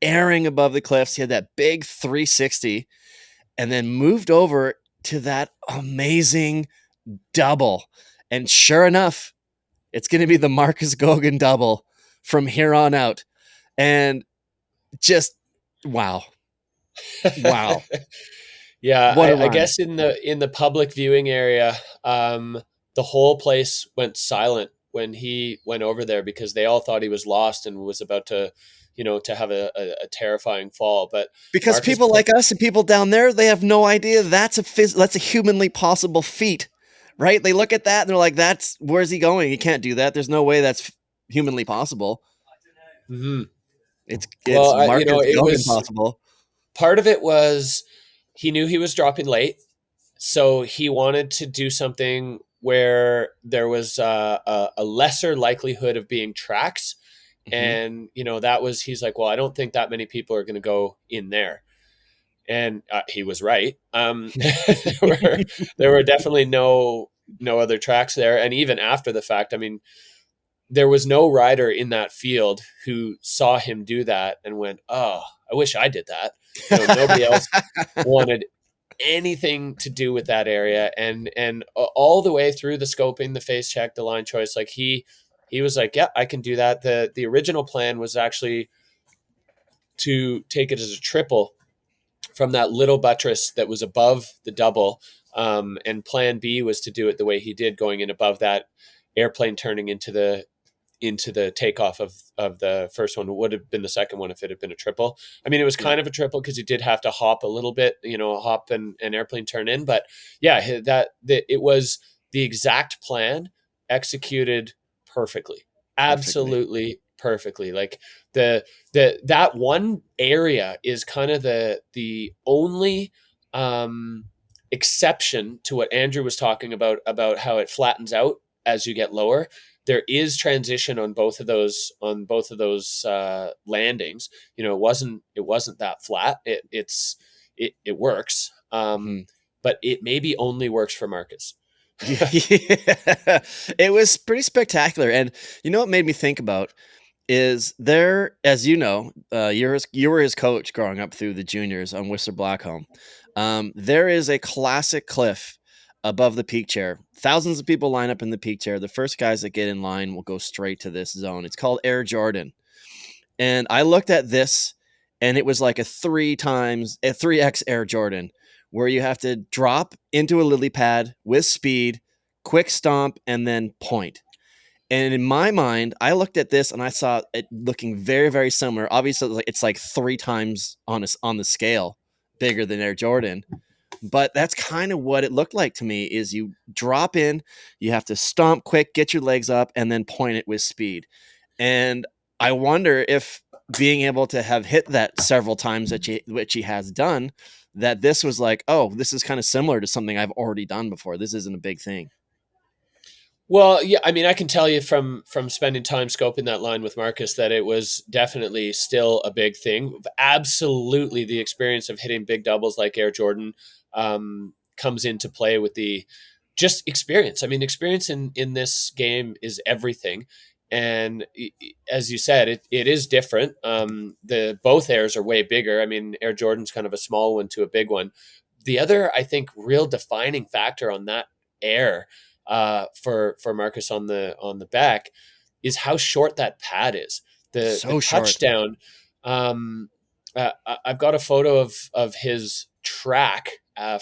airing above the cliffs. He had that big 360 and then moved over to that amazing double. And sure enough, it's going to be the Marcus Gogan double from here on out. And just wow. Wow.
Yeah,
What a
I
run.
guess in the public viewing area, the whole place went silent when he went over there because they all thought he was lost and was about to, to have a terrifying fall. But
Because
Marcus
people
put
like us and people down there, they have no idea that's a humanly possible feat, right? They look at that and they're like, where's he going? He can't do that. There's no way that's humanly possible.
Mhm.
It's
Well,
Marcus
it
Gogan
was
possible.
part of it was he knew he was dropping late, so he wanted to do something where there was a lesser likelihood of being tracks.
Mm-hmm.
And that was, he's like, well, I don't think that many people are going to go in there. And he was right. There were definitely no other tracks there. And even after the fact, I mean, there was no rider in that field who saw him do that and went, oh, I wish I did that. Nobody else wanted anything to do with that area. And all the way through the scoping, the face check, the line choice, like he was like, yeah, I can do that. The original plan was actually to take it as a triple from that little buttress that was above the double. And plan B was to do it the way he did, going in above that airplane, turning into the takeoff of the first one. It would have been the second one if it had been a triple. I mean, it was
Yeah,
kind of a triple because you did have to hop a little bit, hop and airplane turn in. But yeah, it was the exact plan executed perfectly,
perfectly.
absolutely perfectly. Like that one area is kind of the only exception to what Andrew was talking about how it flattens out as you get lower. There is transition on both of those landings. It wasn't that flat. It works,
Mm-hmm.
but it maybe only works for Marcus.
Yeah, it was pretty spectacular. And you know what made me think about is there, as you know, you were his coach growing up through the juniors on Whistler Blackcomb. There is a classic cliff above the peak chair. Thousands of people line up in the peak chair. The first guys that get in line will go straight to this zone. It's called Air Jordan. And I looked at this and it was like a 3x Air Jordan where you have to drop into a lily pad with speed, quick stomp, and then point. And in my mind, I looked at this and I saw it looking very, very similar. Obviously, it's like 3 times on the scale bigger than Air Jordan. But that's kind of what it looked like to me is you drop in, you have to stomp quick, get your legs up, and then point it with speed. And I wonder if being able to have hit that several times which he has done, that this was like, oh, this is kind of similar to something I've already done before. This isn't a big thing.
Well, yeah, I mean, I can tell you from spending time scoping that line with Marcus that it was definitely still a big thing. Absolutely, the experience of hitting big doubles like Air Jordan comes into play with the just experience. I mean, experience in this game is everything. And as you said, it is different. The both airs are way bigger. I mean, Air Jordan's kind of a small one to a big one. The other, I think, real defining factor on that air for Marcus on the back is how short that pad is. The
So short.
touchdown. I've got a photo of his track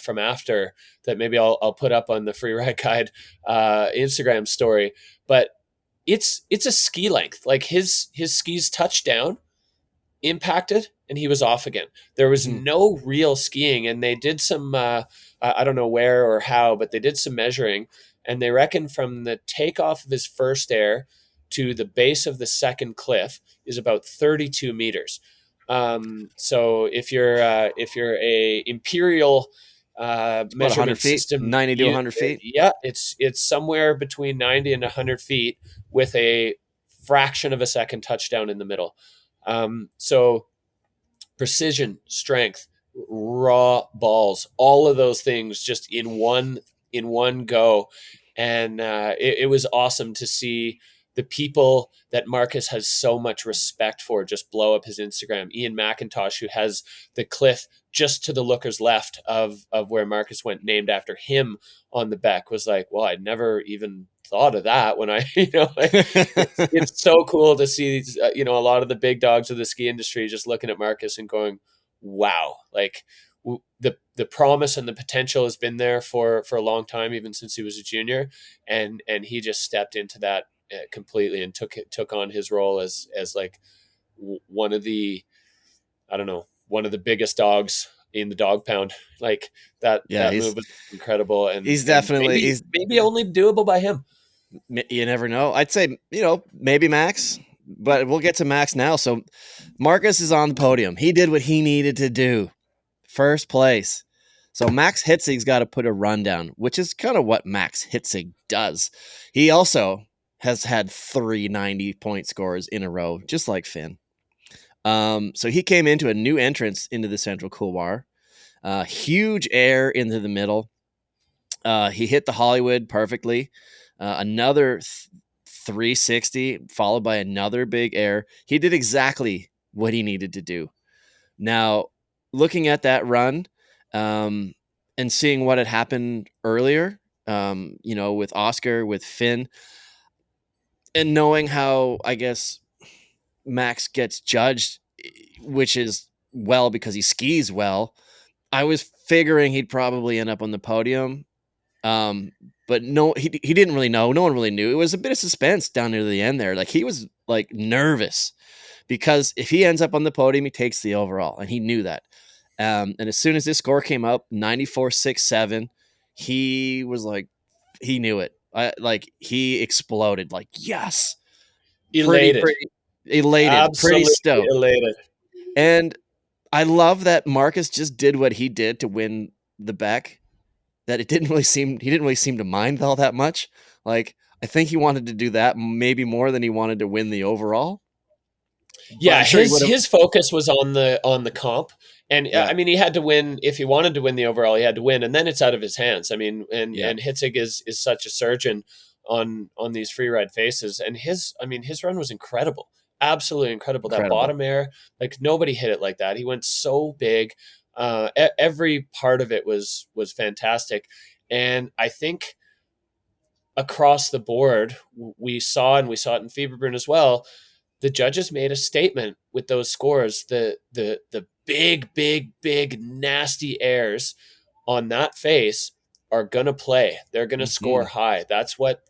from after that. Maybe I'll put up on the Freeride Guide Instagram story. But it's a ski length. Like his skis touch down, impacted, and he was off again. There was
Mhm.
no real skiing, and they did some I don't know where or how, but they did some measuring, and they reckon from the takeoff of his first air to the base of the second cliff is about 32 meters. So if you're a imperial
It's about 100
measurement
feet,
system,
90 to 100 feet.
yeah, it's somewhere between 90 and 100 feet with a fraction of a second touchdown in the middle. So precision, strength, raw balls, all of those things just in one go. And it was awesome to see the people that Marcus has so much respect for just blow up his Instagram. Ian McIntosh, who has the cliff just to the looker's left of where Marcus went, named after him on the back, was like, well, I'd never even thought of that when I, like it's so cool to see these, a lot of the big dogs of the ski industry just looking at Marcus and going, wow, like the promise and the potential has been there for a long time, even since he was a junior, and he just stepped into that completely and took on his role as like one of the, I don't know, one of the biggest dogs in the dog pound. Like
Yeah,
that move was incredible,
he's
and
definitely
maybe only doable by him.
you never know. I'd say, maybe Max, but we'll get to Max now. So Marcus is on the podium. He did what he needed to do. First place. So Max Hitzig's got to put a run down, which is kind of what Max Hitzig does. He also has had 390-point scores in a row, just like Finn. So he came into a new entrance into the central couloir. Huge air into the middle. He hit the Hollywood perfectly. Another 360 followed by another big air. He did exactly what he needed to do. Now, looking at that run, and seeing what had happened earlier, with Oscar, with Finn, and knowing how, I guess, Max gets judged, which is well because he skis well, I was figuring he'd probably end up on the podium. But no, he didn't really know. No one really knew. It was a bit of suspense down near the end there. Like, he was like nervous because if he ends up on the podium, he takes the overall, and he knew that. And as soon as this score came up, 94.67, he was like, he knew it. He exploded. Like, yes,
Elated,
pretty elated, pretty
absolutely
stoked.
elated.
And I love that Marcus just did what he did to win the Beck. That he didn't really seem to mind all that much. Like, I think he wanted to do that maybe more than he wanted to win the overall. But
Yeah,
I'm sure he would have.
his focus was on the comp, and
Yeah,
I mean he had to win if he wanted to win the overall. He had to win, and then it's out of his hands. I mean,
yeah,
and Hitzig is such a surgeon on these free ride faces, and his run was incredible, absolutely incredible. That
incredible.
bottom air, like nobody hit it like that. He went so big. Every part of it was fantastic, and I think across the board we saw, and we saw it in Fieberbrunn as well, the judges made a statement with those scores. The big nasty airs on that face are gonna play. They're gonna score
Mhm.
high. That's what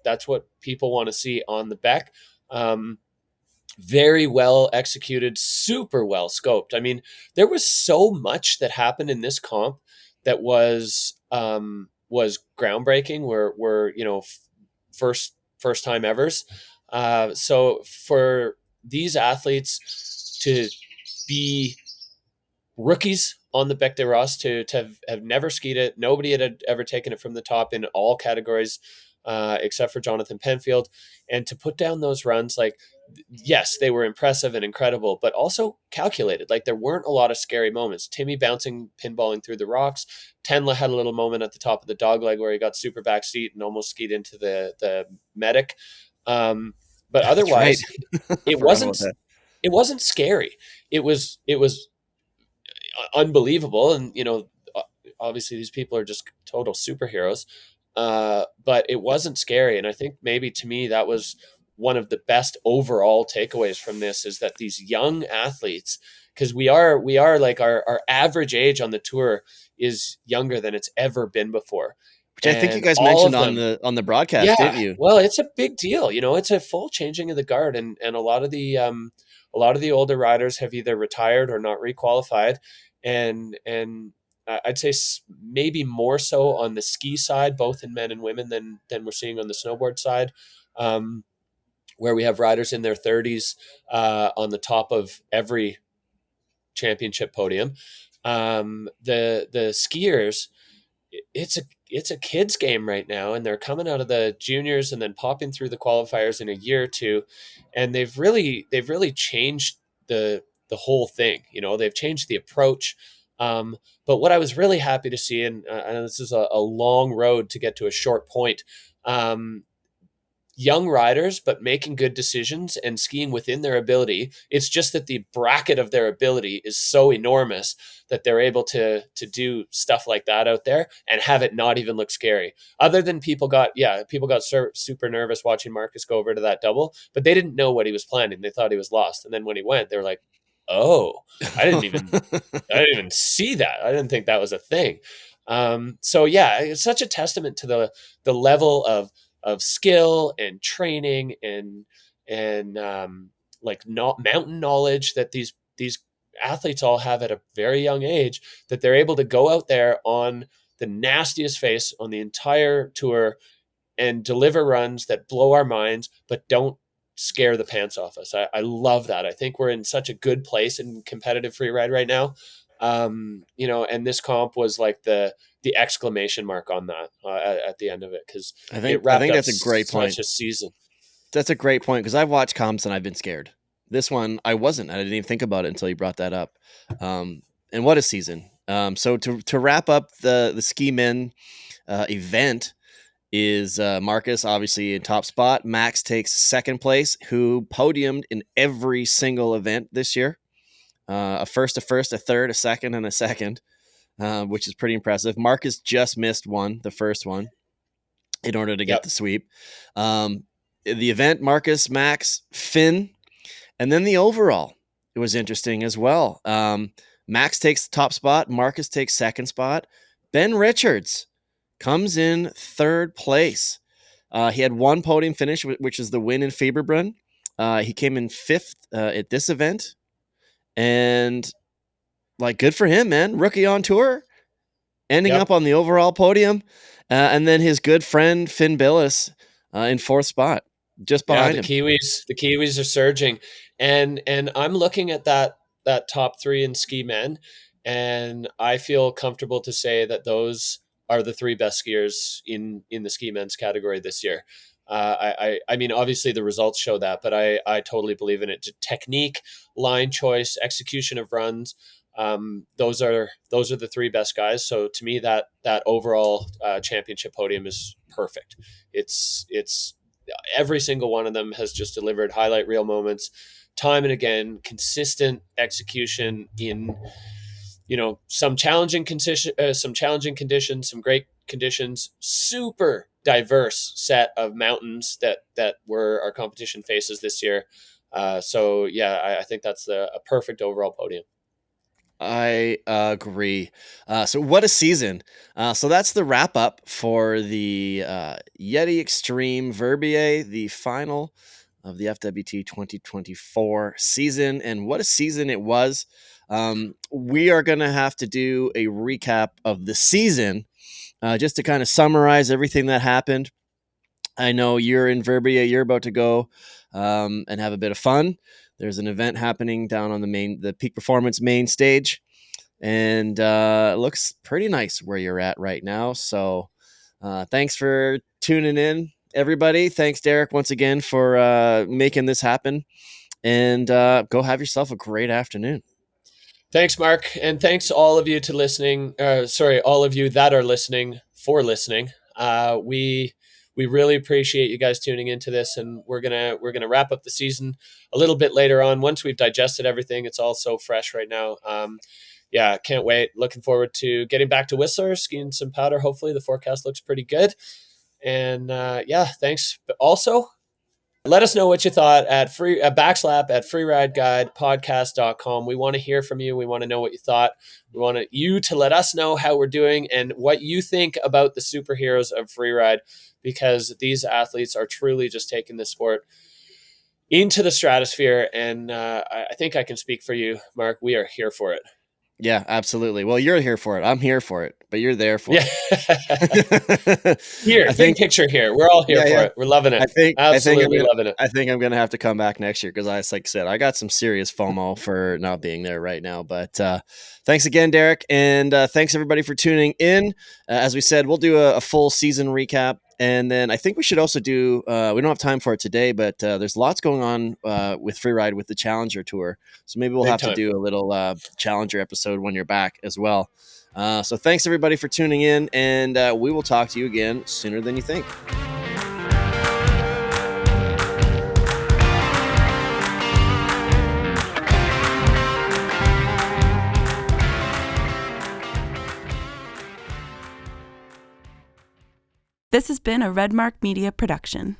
people want to see on the Beck. Um, very well executed, super well scoped. I mean, there was so much that happened in this comp that was groundbreaking. Were first time evers. So for these athletes to be rookies on the Bec de Ross, to have never skied it, nobody had ever taken it from the top in all categories except for Jonathan Penfield, and to put down those runs, like yes, they were impressive and incredible, but also calculated. Like there weren't a lot of scary moments. Timmy bouncing, pinballing through the rocks. Tenla had a little moment at the top of the dog leg where he got super backseat and almost skied into the medic. But
That's right.
otherwise,
I
it
forgot
wasn't
about that.
it wasn't scary. It was unbelievable, and obviously these people are just total superheroes. But it wasn't scary, and I think maybe to me that was one of the best overall takeaways from this, is that these young athletes, because we are like our average age on the tour is younger than it's ever been before,
Which I think you
and
guys
all
mentioned
of
on
them.
the broadcast,
Yeah,
didn't you?
well, it's a big deal. It's a full changing of the guard, and a lot of the older riders have either retired or not requalified, and I'd say maybe more so on the ski side, both in men and women, than we're seeing on the snowboard side, um, where we have riders in their 30s on the top of every championship podium. The skiers, it's a kids game right now, and they're coming out of the juniors and then popping through the qualifiers in a year or two, and they've really changed the whole thing. They've changed the approach. But what I was really happy to see, and this is a long road to get to a short point, um, young riders, but making good decisions and skiing within their ability. It's just that the bracket of their ability is so enormous that they're able to do stuff like that out there and have it not even look scary. Other than people got super nervous watching Marcus go over to that double, but they didn't know what he was planning. They thought he was lost, and then when he went, they were like, "Oh, I didn't even I didn't even see that. I didn't think that was a thing." So yeah, it's such a testament to the level of skill and training and like not mountain knowledge that these athletes all have at a very young age, that they're able to go out there on the nastiest face on the entire tour and deliver runs that blow our minds but don't scare the pants off us. I love that. I think we're in such a good place in competitive free ride right now. And this comp was like the exclamation mark on that at the end of it, because it
I
wrapped
think
up
that's a great point.
such a season.
That's a great point because I've watched comps and I've been scared. This one I wasn't. I didn't even think about it until you brought that up. And what a season! So to wrap up the ski men event is Marcus obviously in top spot. Max takes second place, who podiumed in every single event this year. A first, a third, a second, and a second, which is pretty impressive. Marcus just missed the first one, in order to get the sweep. The event, Marcus, Max, Finn, and then the overall. It was interesting as well. Max takes the top spot. Marcus takes second spot. Ben Richards comes in third place. He had one podium finish, which is the win in Fieberbrunn. He came in fifth at this event. And like, good for him, man. Rookie on tour, ending up on the overall podium. And then his good friend Finn Billis in fourth spot, just behind him.
The Kiwis are surging, and I'm looking at that top three in ski men, and I feel comfortable to say that those are the three best skiers in the ski men's category this year. I mean, obviously the results show that, but I totally believe in it. Technique, line choice, execution of runs. Those are the three best guys. So to me, that overall championship podium is perfect. It's every single one of them has just delivered highlight reel moments, time and again, consistent execution in some challenging conditions, some great conditions, super diverse set of mountains that were our competition faces this year. So yeah, I think that's a perfect overall podium.
I agree. So what a season. So that's the wrap up for the Yeti Xtreme Verbier, the final of the FWT 2024 season. And what a season it was. We are going to have to do a recap of the season just to kind of summarize everything that happened. I know you're in Verbier. You're about to go and have a bit of fun. There's an event happening down on the Peak Performance main stage, and it looks pretty nice where you're at right now. So thanks for tuning in, everybody. Thanks, Derek, once again for making this happen, and go have yourself a great afternoon.
Thanks, Mark, and thanks all of you to listening. All of you that are listening for listening. We really appreciate you guys tuning into this, and we're gonna wrap up the season a little bit later on once we've digested everything. It's all so fresh right now. Yeah, can't wait. Looking forward to getting back to Whistler, skiing some powder. Hopefully, the forecast looks pretty good. And yeah, thanks. But also, let us know what you thought at backslap at freerideguidepodcast.com. We want to hear from you. We want to know what you thought. We want you to let us know how we're doing and what you think about the superheroes of freeride, because these athletes are truly just taking the sport into the stratosphere. And I think I can speak for you, Mark. We are here for it.
Yeah, absolutely. Well, you're here for it. I'm here for it, but you're there for
Yeah.
it.
Here,
I
big
think,
picture here. We're all here
yeah,
for
yeah.
it. We're loving it. Absolutely loving it.
I think I'm gonna have to come back next year because like I said, I got some serious FOMO for not being there right now. But thanks again, Derek, and thanks everybody for tuning in. As we said, we'll do a full season recap, and then I think we should also do. We don't have time for it today, but there's lots going on with Freeride with the Challenger Tour, so maybe we'll
Big
have to
time.
do a little Challenger episode when you're back as well. So thanks everybody for tuning in, and we will talk to you again sooner than you think.
This has been a Redmark Media production.